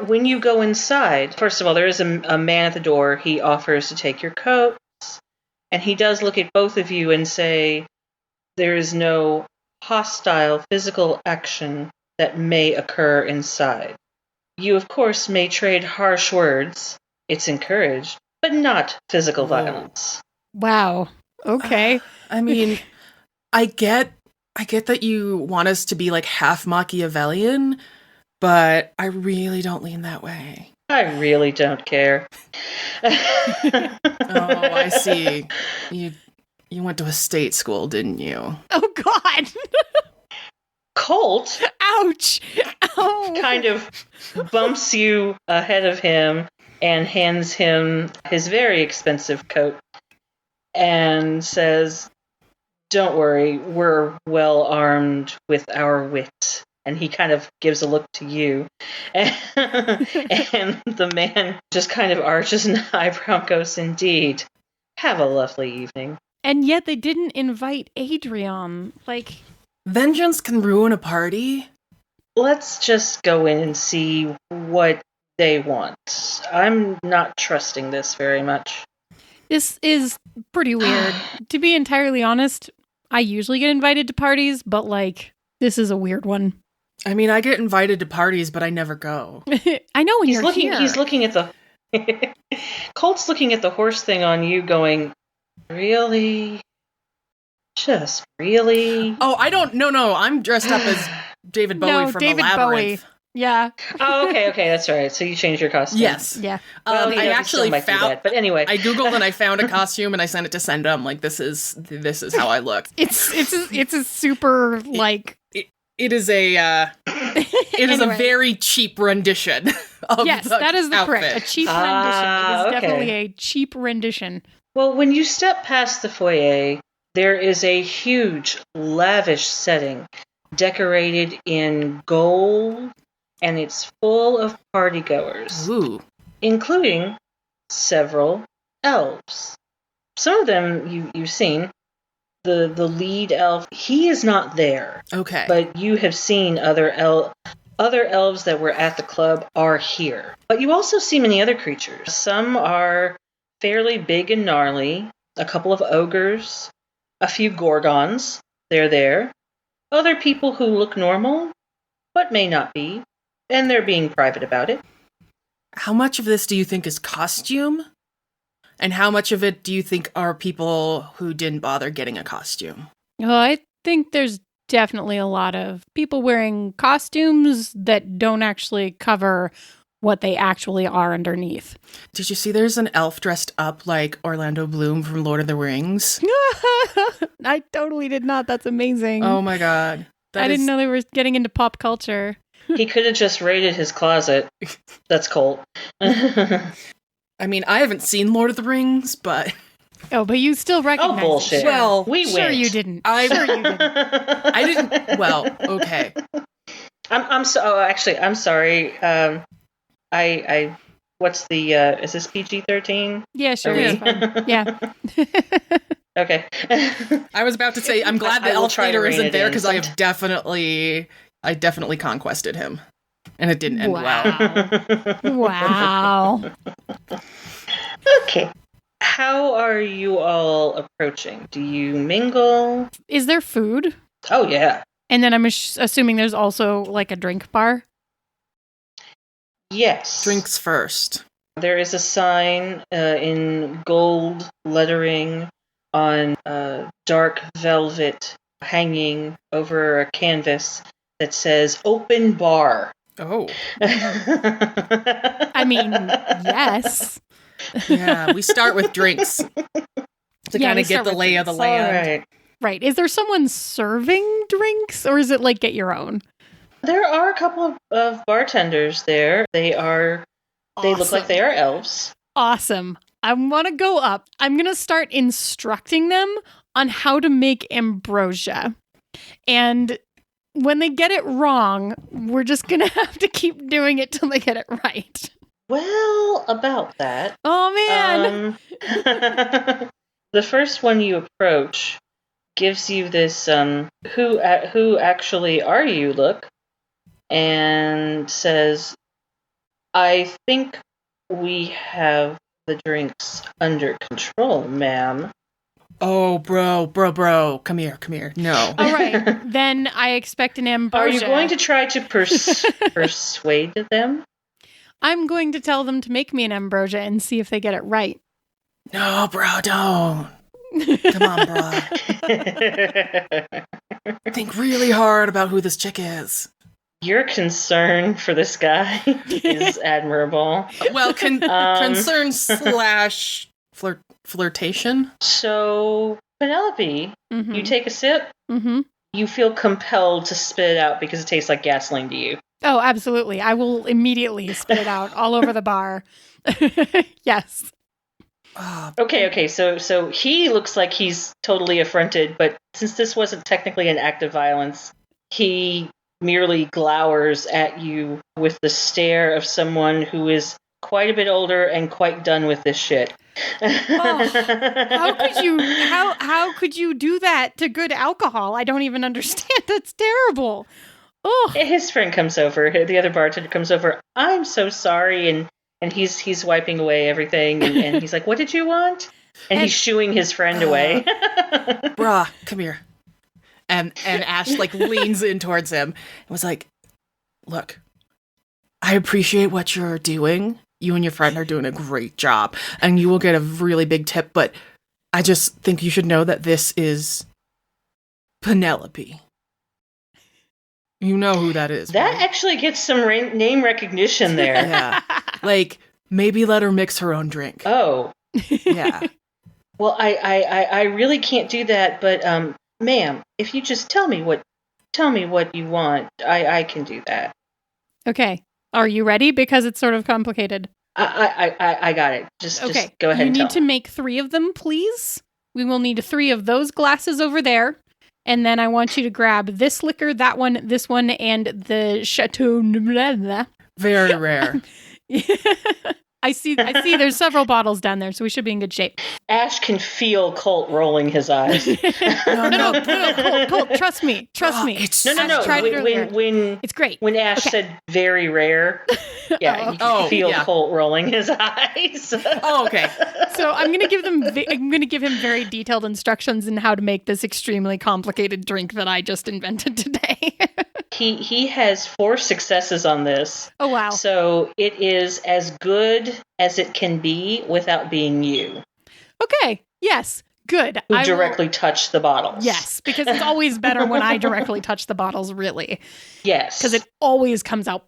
Speaker 4: When you go inside, first of all, there is a man at the door. He offers to take your coats, and he does look at both of you and say, there is no hostile physical action that may occur inside. You, of course, may trade harsh words. It's encouraged, but not physical violence.
Speaker 3: Wow. Okay.
Speaker 5: I mean, I get that you want us to be like half Machiavellian, but I really don't lean that way.
Speaker 4: I really don't care.
Speaker 5: Oh, I see. You went to a state school, didn't you?
Speaker 3: Oh, God.
Speaker 4: Colt
Speaker 3: Ouch. Oh.
Speaker 4: kind of bumps you ahead of him and hands him his very expensive coat and says, don't worry, we're well armed with our wit. And he kind of gives a look to you. And the man just kind of arches an eyebrow and goes, indeed. Have a lovely evening.
Speaker 3: And yet they didn't invite Adrian. Like,
Speaker 5: Vengeance can ruin a party.
Speaker 4: Let's just go in and see what they want. I'm not trusting this very much.
Speaker 3: this is pretty weird. To be entirely honest, I usually get invited to parties, but like, this is a weird one.
Speaker 5: I mean, I get invited to parties, but I never go.
Speaker 3: I know when
Speaker 4: He's
Speaker 3: you're
Speaker 4: looking.
Speaker 3: here.
Speaker 4: He's looking at the. Colt's looking at the horse thing on you, going, "Really? Just really?"
Speaker 5: Oh, I don't. No. I'm dressed up as David Bowie
Speaker 3: No,
Speaker 5: from
Speaker 3: David
Speaker 5: the Labyrinth.
Speaker 3: Bowie. Yeah.
Speaker 4: Oh, okay, that's right. So you changed your costume.
Speaker 5: Yes.
Speaker 3: Yeah.
Speaker 4: Well,
Speaker 5: I
Speaker 4: he
Speaker 5: actually
Speaker 4: still might do
Speaker 5: found.
Speaker 4: that, but anyway.
Speaker 5: I googled and I found a costume and I sent it to Senda. I'm like, this is how I look.
Speaker 3: It's a super like
Speaker 5: It is a
Speaker 3: Anyway.
Speaker 5: very cheap rendition of
Speaker 3: yes,
Speaker 5: the
Speaker 3: that is the
Speaker 5: outfit.
Speaker 3: correct. A cheap rendition. It is
Speaker 4: okay.
Speaker 3: definitely a cheap rendition.
Speaker 4: Well, when you step past the foyer, there is a huge, lavish setting decorated in gold, and it's full of partygoers,
Speaker 5: Ooh.
Speaker 4: including several elves. Some of them you've seen. The lead elf, he is not there,
Speaker 5: Okay.
Speaker 4: but you have seen other elves that were at the club are here. But you also see many other creatures. Some are fairly big and gnarly. A couple of ogres, a few gorgons. They're there. Other people who look normal, but may not be, and they're being private about it.
Speaker 5: How much of this do you think is costume? And how much of it do you think are people who didn't bother getting a costume?
Speaker 3: Oh, I think there's definitely a lot of people wearing costumes that don't actually cover what they actually are underneath.
Speaker 5: Did you see there's an elf dressed up like Orlando Bloom from Lord of the Rings?
Speaker 3: I totally did not. That's amazing.
Speaker 5: Oh my god.
Speaker 3: I didn't know they were getting into pop culture.
Speaker 4: He could have just raided his closet. That's Colt.
Speaker 5: I mean, I haven't seen Lord of the Rings, but
Speaker 3: Oh, but you still recognize
Speaker 4: Oh, bullshit.
Speaker 3: it.
Speaker 5: Well,
Speaker 4: we
Speaker 3: Sure
Speaker 4: went.
Speaker 3: you didn't.
Speaker 5: I-
Speaker 3: Sure you didn't.
Speaker 5: I didn't. Well, okay.
Speaker 4: I'm so. Oh, actually, I'm sorry. I. What's the? Is this PG-13?
Speaker 3: Yeah, sure.
Speaker 4: Are we-
Speaker 3: It's fine. Yeah.
Speaker 4: Okay.
Speaker 5: I was about to say, I'm glad the
Speaker 4: I will
Speaker 5: elf
Speaker 4: try to
Speaker 5: leader
Speaker 4: rein
Speaker 5: isn't
Speaker 4: it
Speaker 5: there
Speaker 4: in
Speaker 5: because I definitely conquested him, and it didn't end well.
Speaker 3: Wow.
Speaker 4: Okay. How are you all approaching? Do you mingle?
Speaker 3: Is there food?
Speaker 4: Oh yeah.
Speaker 3: And then I'm assuming there's also like a drink bar.
Speaker 4: Yes.
Speaker 5: Drinks first.
Speaker 4: There is a sign in gold lettering on dark velvet hanging over a canvas that says "Open Bar."
Speaker 5: Oh,
Speaker 3: I mean, yes.
Speaker 5: yeah. We start with drinks to
Speaker 3: Yeah,
Speaker 5: kind
Speaker 3: we
Speaker 5: of get
Speaker 3: start
Speaker 5: the
Speaker 3: with
Speaker 5: lay of the
Speaker 3: drinks.
Speaker 4: All
Speaker 5: land.
Speaker 4: right.
Speaker 3: Right. Is there someone serving drinks or is it like get your own?
Speaker 4: There are a couple of bartenders there. They look like they are elves.
Speaker 3: Awesome. I want to go up. I'm going to start instructing them on how to make ambrosia. And when they get it wrong, we're just going to have to keep doing it till they get it right.
Speaker 4: Well, about that.
Speaker 3: Oh, man.
Speaker 4: The first one you approach gives you this who actually are you look, and says, "I think we have the drinks under control, ma'am."
Speaker 5: Oh, bro, come here. No.
Speaker 3: All right. Then I expect an ambrosia.
Speaker 4: Are you going to try to persuade them?
Speaker 3: I'm going to tell them to make me an ambrosia and see if they get it right.
Speaker 5: No, bro, don't. Come on, bro. Think really hard about who this chick is.
Speaker 4: Your concern for this guy is admirable.
Speaker 5: Well, concern slash flirtation.
Speaker 4: So, Penelope,
Speaker 3: Mhm.
Speaker 4: you take a sip.
Speaker 3: Mm-hmm.
Speaker 4: You feel compelled to spit it out because it tastes like gasoline to you.
Speaker 3: Oh, absolutely. I will immediately spit it out all over the bar. Yes.
Speaker 5: Oh,
Speaker 4: Okay. So he looks like he's totally affronted, but since this wasn't technically an act of violence, he merely glowers at you with the stare of someone who is quite a bit older and quite done with this shit.
Speaker 3: How could you do that to good alcohol? I don't even understand. That's terrible. Oh,
Speaker 4: His friend comes over. The other bartender comes over. "I'm so sorry," and he's wiping away everything, and he's like, "What did you want?" And he's shooing his friend away.
Speaker 5: brah, come here. And Ash like leans in towards him and was like, look, I appreciate what you're doing. You and your friend are doing a great job, and you will get a really big tip, but I just think you should know that this is Penelope. You know who that is,
Speaker 4: That
Speaker 5: right?
Speaker 4: actually gets some name recognition there.
Speaker 5: Yeah. Like, maybe let her mix her own drink.
Speaker 4: Oh,
Speaker 5: Yeah.
Speaker 4: well, I really can't do that, but ma'am, if you just tell me what you want, I can do that.
Speaker 3: Okay. Are you ready? Because it's sort of complicated.
Speaker 4: I got it. Just go ahead
Speaker 3: You
Speaker 4: and
Speaker 3: need
Speaker 4: tell
Speaker 3: to
Speaker 4: me.
Speaker 3: make 3 of them, please. We will need 3 of those glasses over there. And then I want you to grab this liquor, that one, this one, and the Chateau. Blah, blah.
Speaker 5: Very rare.
Speaker 3: I see there's several bottles down there, so we should be in good shape.
Speaker 4: Ash can feel Colt rolling his eyes.
Speaker 3: No, Colt, trust me.
Speaker 5: It's
Speaker 4: No.
Speaker 3: Ash tried it earlier.
Speaker 4: When
Speaker 3: It's great.
Speaker 4: when Ash
Speaker 3: Okay.
Speaker 4: said very rare, yeah, you can feel
Speaker 5: yeah.
Speaker 4: Colt rolling his eyes.
Speaker 5: Oh, okay.
Speaker 3: So I'm gonna give him very detailed instructions in how to make this extremely complicated drink that I just invented today.
Speaker 4: He has 4 successes on this.
Speaker 3: Oh wow.
Speaker 4: So it is as good as it can be without being you
Speaker 3: Okay. Yes. Good.
Speaker 4: who directly touch the bottles.
Speaker 3: Yes, because it's always better when I directly touch the bottles, really.
Speaker 4: Yes.
Speaker 3: Because it always comes out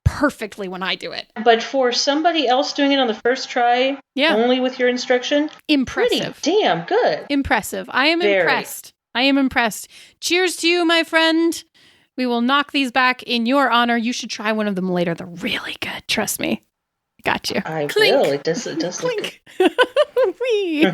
Speaker 3: perfectly when I do it.
Speaker 4: But for somebody else doing it on the first try,
Speaker 3: Yeah.
Speaker 4: only with your instruction, pretty
Speaker 3: Impressive.
Speaker 4: damn good.
Speaker 3: Impressive. I am
Speaker 4: Very.
Speaker 3: impressed. I am impressed. Cheers to you, my friend. We will knock these back in your honor. You should try one of them later. They're really good. Trust me. Got you.
Speaker 4: I
Speaker 3: Clink.
Speaker 4: will. It does look good.
Speaker 3: Clink. Whee.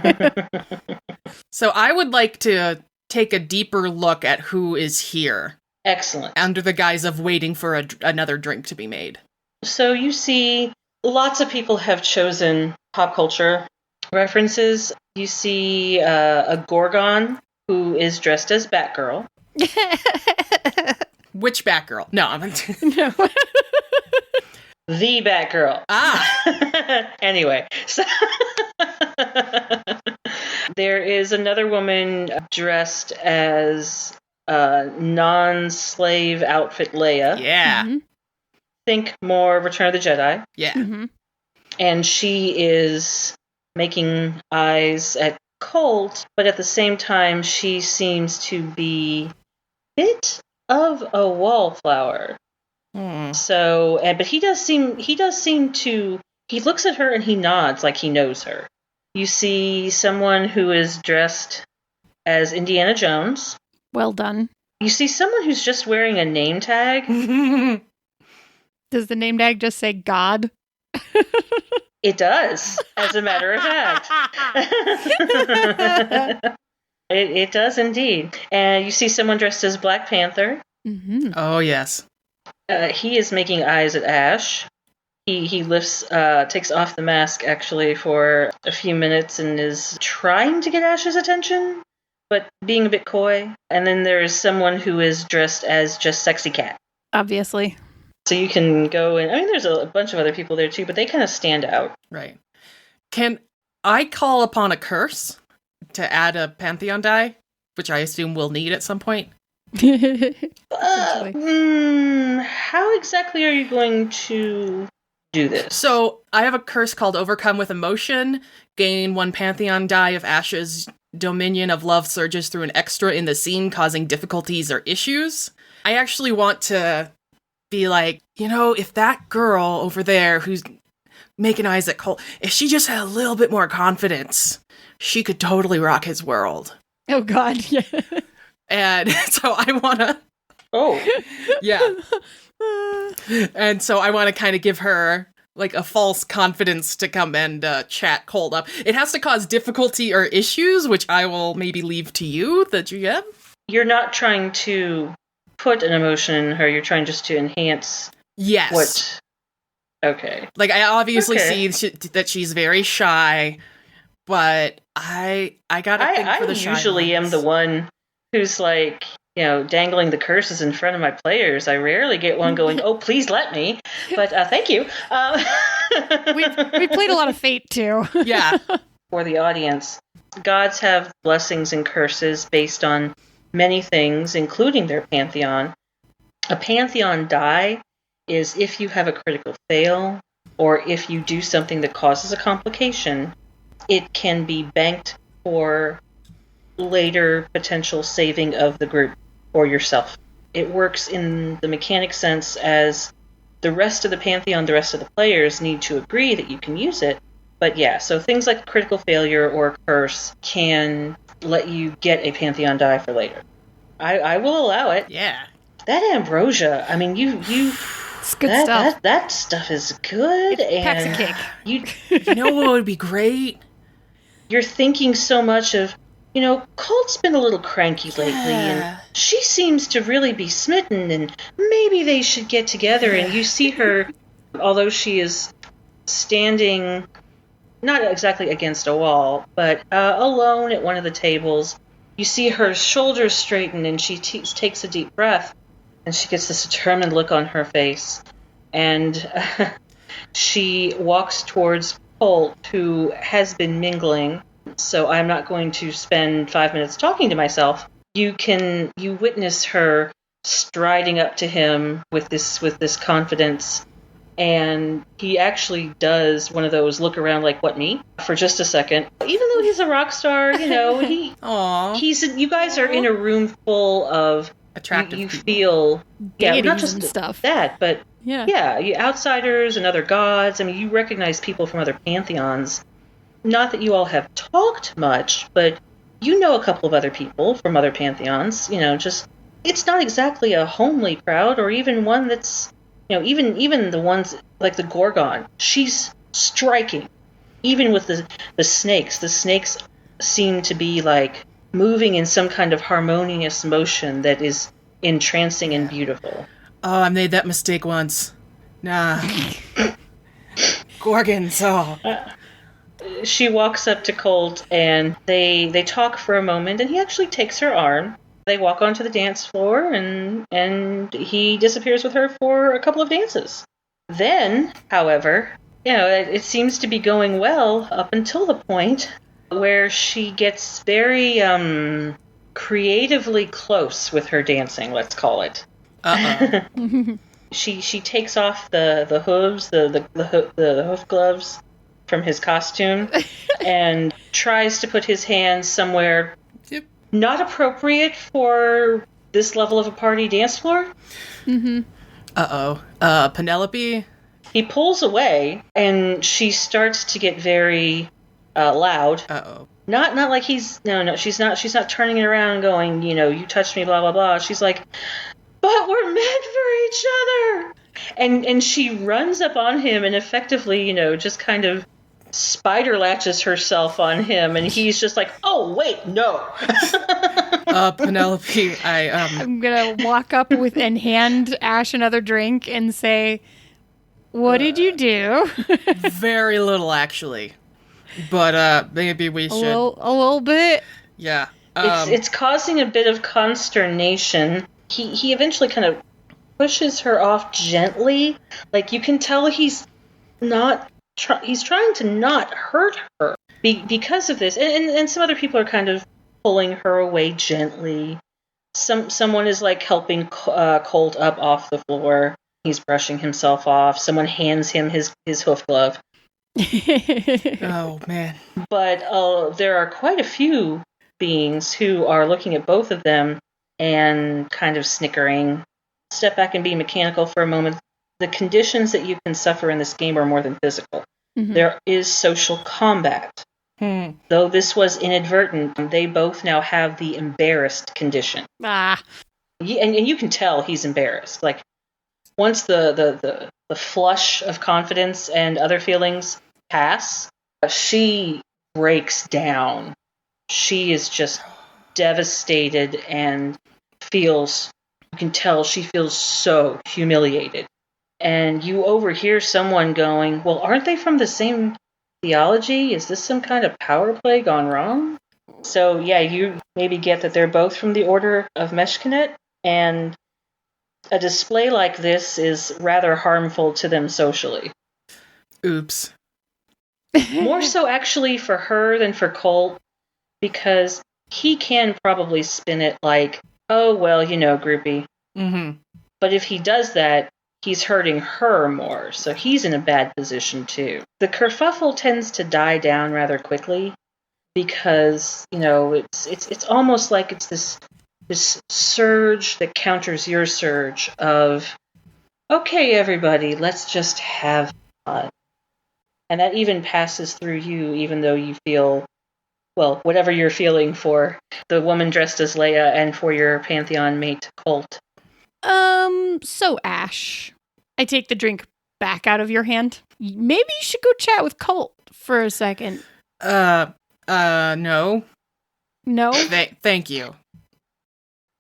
Speaker 5: So I would like to take a deeper look at who is here
Speaker 4: Excellent.
Speaker 5: under the guise of waiting for another drink to be made.
Speaker 4: So you see, lots of people have chosen pop culture references. You see a Gorgon who is dressed as Batgirl.
Speaker 5: Which Batgirl? No, I'm
Speaker 3: No.
Speaker 4: The Batgirl. Anyway, so there is another woman dressed as non-slave outfit Leia.
Speaker 5: Yeah.
Speaker 3: Mhm.
Speaker 4: Think more Return of the Jedi.
Speaker 5: Yeah.
Speaker 3: Mhm.
Speaker 4: And she is making eyes at Colt, but at the same time, she seems to be a bit of a wallflower.
Speaker 5: Hmm.
Speaker 4: So, but he does seem to. He looks at her and he nods like he knows her. You see someone who is dressed as Indiana Jones.
Speaker 3: Well done.
Speaker 4: You see someone who's just wearing a name tag.
Speaker 3: Does the name tag just say God?
Speaker 4: It does, as a matter of fact. It does indeed. And you see someone dressed as Black Panther.
Speaker 3: Mm-hmm.
Speaker 5: Oh, yes.
Speaker 4: He is making eyes at Ash. He lifts, takes off the mask actually for a few minutes and is trying to get Ash's attention, but being a bit coy. And then there is someone who is dressed as just Sexy Cat.
Speaker 3: Obviously.
Speaker 4: So you can go and, I mean, there's a bunch of other people there too, but they kind of stand out.
Speaker 5: Right. Can I call upon a curse to add a Pantheon die, which I assume we'll need at some point?
Speaker 4: How exactly are you going to do this?
Speaker 5: So I have a curse called Overcome with Emotion. Gain 1 Pantheon die if Ash's dominion of love surges through an extra in the scene, causing difficulties or issues. I actually want to be like, if that girl over there who's making eyes at Cole, if she just had a little bit more confidence, she could totally rock his world.
Speaker 3: Oh, God. Yeah.
Speaker 5: And so I want to...
Speaker 4: Oh.
Speaker 5: Yeah. And so I want to kind of give her like a false confidence to come and chat Colt up. It has to cause difficulty or issues, which I will maybe leave to you, the GM.
Speaker 4: You're not trying to put an emotion in her, you're trying just to enhance
Speaker 5: Yes.
Speaker 4: what... Okay.
Speaker 5: Like, I obviously
Speaker 4: Okay.
Speaker 5: see that she's very shy, but I gotta think for the
Speaker 4: I
Speaker 5: shy
Speaker 4: usually am
Speaker 5: ones.
Speaker 4: the one who's like, dangling the curses in front of my players. I rarely get one going, oh, please let me. But thank you.
Speaker 3: We played a lot of Fate, too.
Speaker 5: Yeah.
Speaker 4: For the audience, gods have blessings and curses based on many things, including their pantheon. A pantheon die is if you have a critical fail, or if you do something that causes a complication, it can be banked for later potential saving of the group or yourself. It works in the mechanic sense as the rest of the Pantheon, the rest of the players need to agree that you can use it. But yeah, so things like critical failure or curse can let you get a Pantheon die for later. I will allow it.
Speaker 5: Yeah.
Speaker 4: That ambrosia, I mean, you
Speaker 3: It's good stuff.
Speaker 4: that stuff is good.
Speaker 3: It packs a
Speaker 4: and
Speaker 3: kick.
Speaker 5: You know what would be great?
Speaker 4: You're thinking so much of, Colt's been a little cranky lately, and she seems to really be smitten, and maybe they should get together. And you see her, although she is standing not exactly against a wall, but alone at one of the tables, you see her shoulders straighten, and she takes a deep breath, and she gets this determined look on her face, and she walks towards Colt, who has been mingling. So I'm not going to spend 5 minutes talking to myself. You witness her striding up to him with this confidence, and he actually does one of those look around like, what, me? For just a second. Even though he's a rock star, you guys are in a room full of
Speaker 5: Attractive
Speaker 4: you
Speaker 5: people.
Speaker 4: Feel
Speaker 3: Deities
Speaker 4: not just
Speaker 3: and stuff.
Speaker 4: that, but
Speaker 3: Yeah.
Speaker 4: outsiders and other gods. I mean, you recognize people from other pantheons. Not that you all have talked much, but you know a couple of other people from other pantheons. It's not exactly a homely crowd, or even one that's, even the ones like the Gorgon. She's striking. Even with the snakes. The snakes seem to be like moving in some kind of harmonious motion that is entrancing and beautiful.
Speaker 5: Oh, I made that mistake once. Nah. Gorgons, oh.
Speaker 4: She walks up to Colt, and they talk for a moment, and he actually takes her arm. They walk onto the dance floor, and he disappears with her for a couple of dances. Then, however, it seems to be going well up until the point where she gets very creatively close with her dancing, let's call it.
Speaker 5: Uh-oh.
Speaker 4: She takes off the hooves, the hoof gloves from his costume, and tries to put his hands somewhere not appropriate for this level of a party dance floor.
Speaker 3: Mm-hmm.
Speaker 5: Uh-oh. Penelope?
Speaker 4: He pulls away, and she starts to get very loud.
Speaker 5: Uh-oh.
Speaker 4: Not like he's... No, she's not turning it around and going, you touched me, blah, blah, blah. She's like, but we're meant for each other! And she runs up on him and effectively, just kind of spider latches herself on him, and he's just like, oh, wait, no.
Speaker 5: Penelope,
Speaker 3: I'm gonna walk up and hand Ash another drink and say, what did you do?
Speaker 5: very little, actually. But, maybe we should...
Speaker 3: A little bit.
Speaker 5: Yeah.
Speaker 4: It's causing a bit of consternation. He eventually kind of pushes her off gently. Like, you can tell he's not... he's trying to not hurt her because of this. And some other people are kind of pulling her away gently. Someone is, like, helping Colt up off the floor. He's brushing himself off. Someone hands him his hoof glove.
Speaker 5: Oh, man.
Speaker 4: But there are quite a few beings who are looking at both of them and kind of snickering. Step back and be mechanical for a moment. The conditions that you can suffer in this game are more than physical.
Speaker 3: Mm-hmm.
Speaker 4: There is social combat. Though this was inadvertent, they both now have the embarrassed condition.
Speaker 3: Ah.
Speaker 4: And you can tell he's embarrassed. Like, once the flush of confidence and other feelings pass, she breaks down. She is just devastated and you can tell she feels so humiliated. And you overhear someone going, well, aren't they from the same theology? Is this some kind of power play gone wrong? So, yeah, you maybe get that they're both from the Order of Meshkinet, and a display like this is rather harmful to them socially.
Speaker 5: Oops.
Speaker 4: More so, actually, for her than for Colt, because he can probably spin it like, oh, well, groupie.
Speaker 5: Mm-hmm.
Speaker 4: But if he does that, he's hurting her more. So he's in a bad position too. The kerfuffle tends to die down rather quickly because, it's almost like it's this surge that counters your surge of, okay, everybody, let's just have fun. And that even passes through you, even though you feel, well, whatever you're feeling for the woman dressed as Leia and for your Pantheon mate, Colt.
Speaker 3: So Ash, I take the drink back out of your hand. Maybe you should go chat with Colt for a second.
Speaker 5: No.
Speaker 3: No?
Speaker 5: Thank you.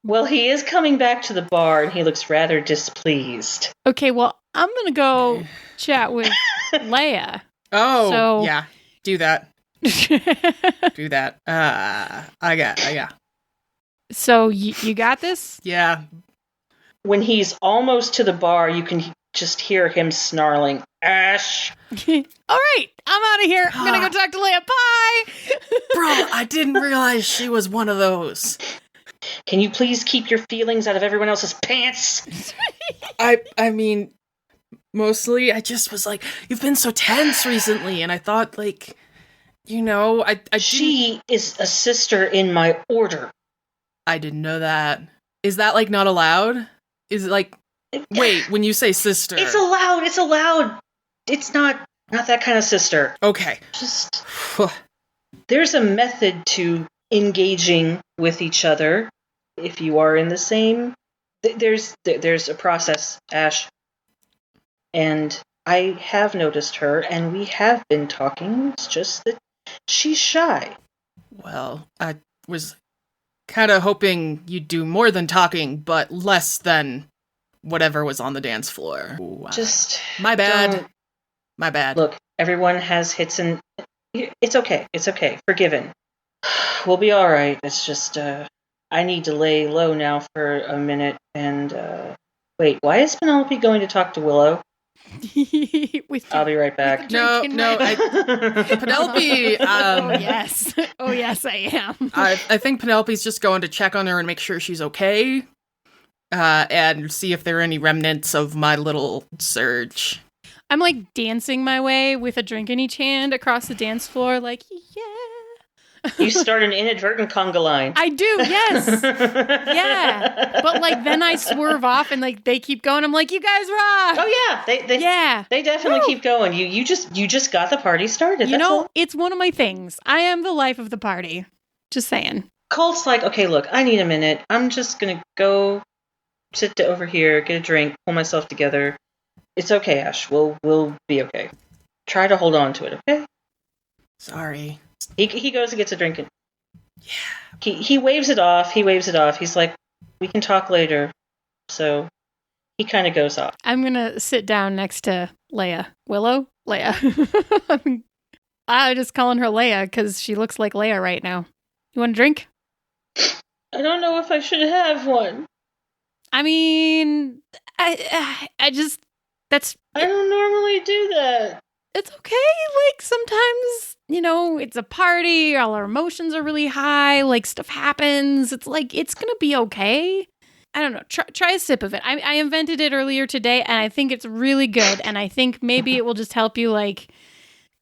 Speaker 4: Well, he is coming back to the bar, and he looks rather displeased.
Speaker 3: Okay, well, I'm gonna go chat with Leia.
Speaker 5: Oh,
Speaker 3: So-
Speaker 5: yeah. Do that. Do that. I got.
Speaker 3: So you got this?
Speaker 5: Yeah.
Speaker 4: When he's almost to the bar, you can just hear him snarling, Ash!
Speaker 3: All right, I'm out of here. I'm gonna go talk to Leia. Bye!
Speaker 5: Bro, I didn't realize she was one of those.
Speaker 4: Can you please keep your feelings out of everyone else's pants?
Speaker 5: I mean, mostly I just was like, you've been so tense recently, and I thought, like, I
Speaker 4: She is a sister in my order.
Speaker 5: I didn't know that. Is that, like, not allowed? Is it, like, wait, when you say sister.
Speaker 4: It's allowed. It's not that kind of sister.
Speaker 5: Okay.
Speaker 4: Just, there's a method to engaging with each other. If you are in the same, there's a process, Ash. And I have noticed her, and we have been talking. It's just that she's shy.
Speaker 5: Well, I was kind of hoping you'd do more than talking, but less than whatever was on the dance floor. Ooh,
Speaker 4: Just
Speaker 5: my bad.
Speaker 4: don't-
Speaker 5: My bad.
Speaker 4: Look, everyone has hits, and it's okay. It's okay. Forgiven. We'll be all right. It's just I need to lay low now for a minute. And wait, why is Penelope going to talk to Willow?
Speaker 3: With
Speaker 4: I'll be right back.
Speaker 5: No,
Speaker 3: drinking
Speaker 5: no,
Speaker 3: right-
Speaker 5: Penelope.
Speaker 3: Oh yes. Oh yes, I am.
Speaker 5: I think Penelope's just going to check on her and make sure she's okay, and see if there are any remnants of my little surge.
Speaker 3: I'm like dancing my way with a drink in each hand across the dance floor, like, yeah.
Speaker 4: You start an inadvertent conga line.
Speaker 3: I do, yes. Yeah. But like then I swerve off and like they keep going. I'm like, you guys rock.
Speaker 4: Oh yeah,
Speaker 3: Yeah.
Speaker 4: they definitely
Speaker 3: Woo.
Speaker 4: keep going. You just got the party started.
Speaker 3: You
Speaker 4: That's
Speaker 3: know,
Speaker 4: all.
Speaker 3: it's one of my things. I am the life of the party. Just saying.
Speaker 4: Colt's like, okay, look, I need a minute. I'm just gonna go sit over here, get a drink, pull myself together. It's okay, Ash. We'll be okay. Try to hold on to it, okay?
Speaker 5: Sorry.
Speaker 4: He goes and gets a drink. And he waves it off. He's like, we can talk later. So he kind of goes off.
Speaker 3: I'm gonna sit down next to Leia. Willow? Leia. I'm just calling her Leia because she looks like Leia right now. You want a drink?
Speaker 4: I don't know if I should have one.
Speaker 3: I mean, I just, that's,
Speaker 4: I don't normally do that.
Speaker 3: it's okay. Like sometimes, it's a party, all our emotions are really high, like stuff happens. It's like, it's gonna be okay. I don't know. Try a sip of it. I invented it earlier today and I think it's really good. And I think maybe it will just help you like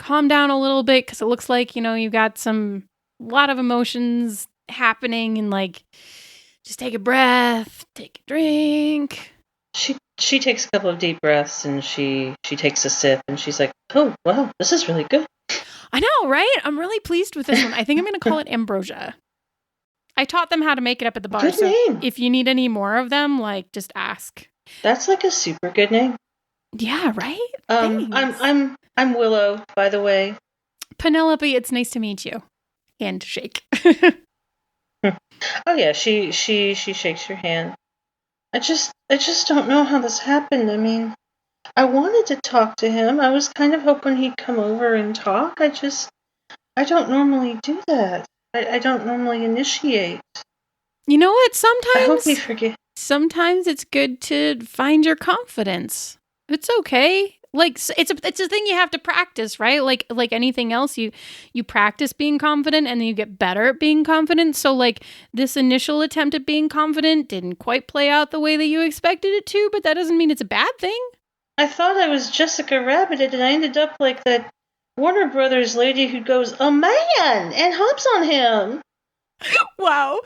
Speaker 3: calm down a little bit because it looks like, you got a lot of emotions happening and like, just take a breath, take a drink.
Speaker 4: She takes a couple of deep breaths and she takes a sip and she's like, oh, wow, this is really good.
Speaker 3: I know, right? I'm really pleased with this one. I think I'm going to call it ambrosia. I taught them how to make it up at the bar.
Speaker 4: Good
Speaker 3: So
Speaker 4: name.
Speaker 3: if you need any more of them, like just ask.
Speaker 4: That's like a super good name.
Speaker 3: Yeah, right? Thanks.
Speaker 4: I'm Willow, by the way.
Speaker 3: Penelope, it's nice to meet you. And shake.
Speaker 4: Oh yeah, she shakes your hand. I just don't know how this happened. I mean, I wanted to talk to him. I was kind of hoping he'd come over and talk. I don't normally do that. I don't normally initiate.
Speaker 3: You know what?
Speaker 4: I hope he forget.
Speaker 3: Sometimes it's good to find your confidence. It's okay. Like it's a thing you have to practice, right? Like anything else, you practice being confident and then you get better at being confident. So like this initial attempt at being confident didn't quite play out the way that you expected it to, but that doesn't mean it's a bad thing.
Speaker 4: I thought I was Jessica Rabbit, and I ended up like that Warner Brothers lady who goes, "A man!" and hops on him.
Speaker 3: Wow.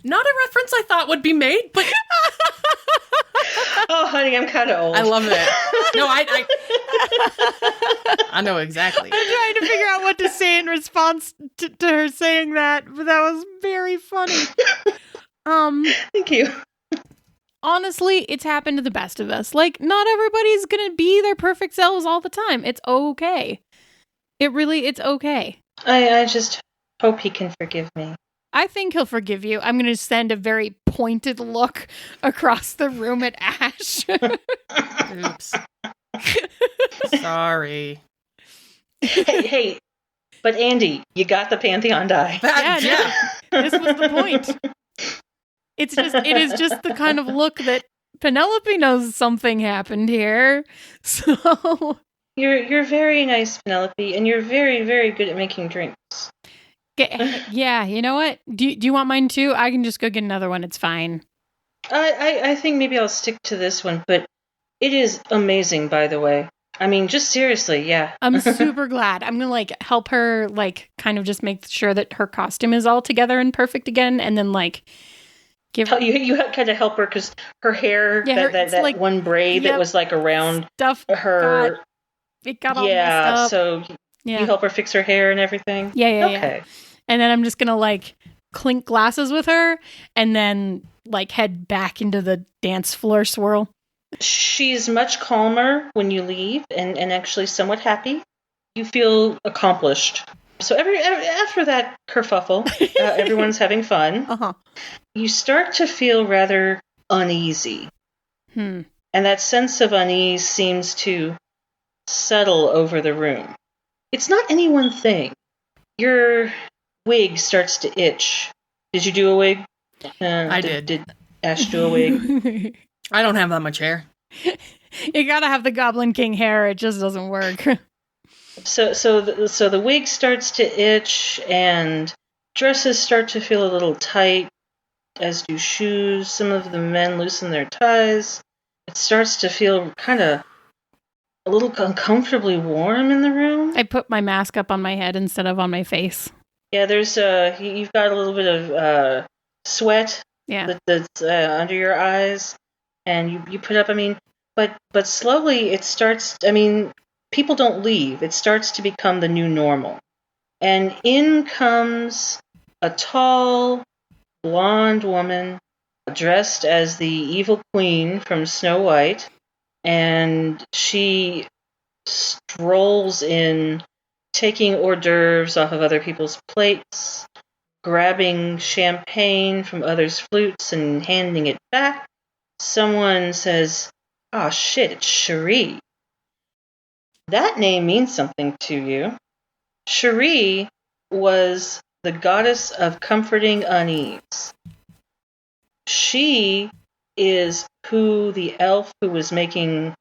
Speaker 5: Not a reference I thought would be made, but
Speaker 4: Oh, honey, I'm kind of old.
Speaker 5: I love that. No, I know exactly.
Speaker 3: I'm trying to figure out what to say in response to her saying that, but that was very funny.
Speaker 4: Thank you.
Speaker 3: Honestly, it's happened to the best of us. Like, not everybody's gonna be their perfect selves all the time. It's okay. It's okay.
Speaker 4: I just hope he can forgive me.
Speaker 3: I think he'll forgive you. I'm gonna send a very pointed look across the room at Ash.
Speaker 5: Oops. Sorry.
Speaker 4: Hey, but Andy, you got the Pantheon die.
Speaker 3: Yeah. This was the point. It is just the kind of look that Penelope knows something happened here. So
Speaker 4: You're very nice, Penelope, and you're very, very good at making drinks.
Speaker 3: yeah, you know what? Do you want mine too? I can just go get another one. It's fine.
Speaker 4: I think maybe I'll stick to this one, but it is amazing, by the way. I mean, just seriously, yeah.
Speaker 3: I'm super glad. I'm gonna like help her, like kind of just make sure that her costume is all together and perfect again, and then like give her
Speaker 4: You kind of help her because her hair, that
Speaker 3: like,
Speaker 4: one braid that was like around
Speaker 3: stuff.
Speaker 4: her.
Speaker 3: It got all messed up.
Speaker 4: So you help her fix her hair and everything?
Speaker 3: Yeah.
Speaker 4: Okay.
Speaker 3: And then I'm just gonna like clink glasses with her and then like head back into the dance floor swirl.
Speaker 4: She's much calmer when you leave and actually somewhat happy. You feel accomplished. So after that kerfuffle, everyone's having fun.
Speaker 3: Uh-huh.
Speaker 4: You start to feel rather uneasy. And that sense of unease seems to settle over the room. It's not any one thing. Your wig starts to itch. Did you do a wig?
Speaker 5: I did.
Speaker 4: Did Ash do a wig?
Speaker 5: I don't have that much hair.
Speaker 3: You gotta have the Goblin King hair. It just doesn't work.
Speaker 4: So the wig starts to itch, and dresses start to feel a little tight, as do shoes. Some of the men loosen their ties. It starts to feel kind of a little uncomfortably warm in the room.
Speaker 3: I put my mask up on my head instead of on my face.
Speaker 4: Yeah, there's you've got a little bit of sweat that's under your eyes, and you put up. I mean, but slowly it starts. I mean, people don't leave. It starts to become the new normal, and in comes a tall, blonde woman dressed as the evil queen from Snow White, and she strolls in, taking hors d'oeuvres off of other people's plates, grabbing champagne from others' flutes and handing it back. Someone says, "Oh shit, it's Cherie." That name means something to you. Cherie was the goddess of comforting unease. She is who the elf who was making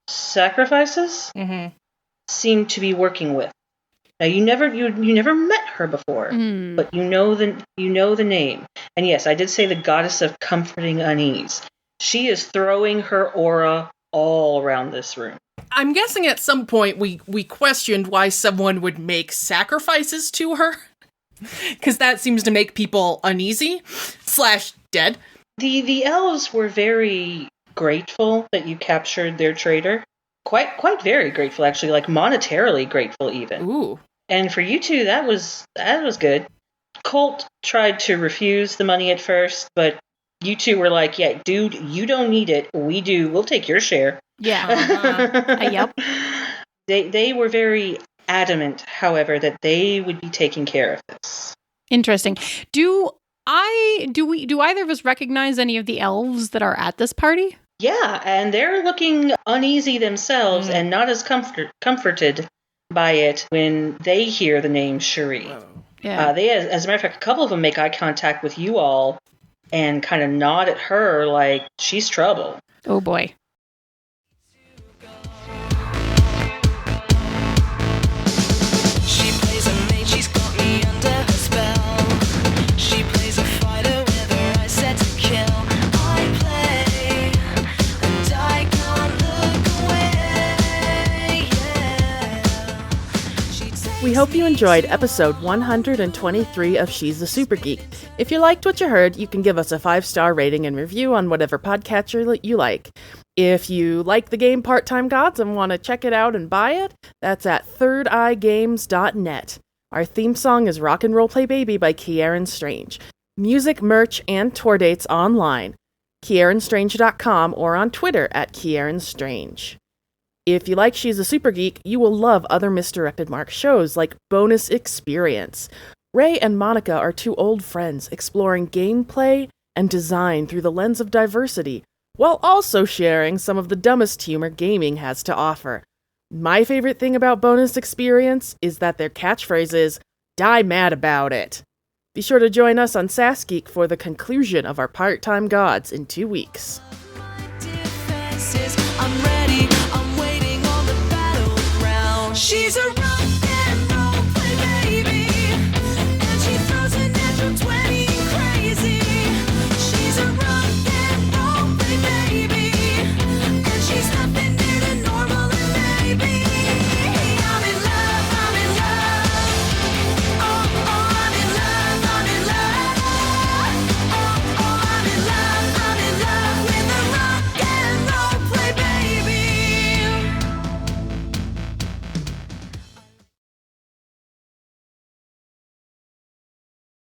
Speaker 4: sacrifices seemed to be working with. Now you never met her before, but you know the name. And yes, I did say the goddess of comforting unease. She is throwing her aura all around this room.
Speaker 5: I'm guessing at some point we questioned why someone would make sacrifices to her. Because that seems to make people uneasy / dead.
Speaker 4: The elves were very grateful that you captured their traitor. Quite very grateful, actually, like monetarily grateful even.
Speaker 5: Ooh. And
Speaker 4: for you two, that was good. Colt tried to refuse the money at first, but you two were like, "Yeah, dude, you don't need it. We do. We'll take your share."
Speaker 3: Yeah. Yep.
Speaker 4: They were very adamant, however, that they would be taking care of this.
Speaker 3: Interesting. Do either of us recognize any of the elves that are at this party?
Speaker 4: Yeah, and they're looking uneasy themselves and not as comforted by it when they hear the name Cherie.
Speaker 3: Yeah.
Speaker 4: They, as a matter of fact, a couple of them make eye contact with you all and kind of nod at her like she's trouble.
Speaker 3: Oh boy.
Speaker 1: hope you enjoyed episode 123 of She's a Super Geek. If you liked what you heard, you can give us a 5-star rating and review on whatever podcatcher you like. If you like the game Part-Time Gods and want to check it out and buy it, that's at thirdeyegames.net. Our theme song is Rock and Roll Play Baby by Kieran Strange. Music, merch, and tour dates online. KieranStrange.com or on Twitter at KieranStrange. If you like She's a Super Geek, you will love other Misdirected Mark shows like Bonus Experience. Ray and Monica are two old friends exploring gameplay and design through the lens of diversity, while also sharing some of the dumbest humor gaming has to offer. My favorite thing about Bonus Experience is that their catchphrase is, "Die mad about it." Be sure to join us on Sass Geek for the conclusion of our Part-Time Gods in 2 weeks.
Speaker 2: My defenses, I'm ready.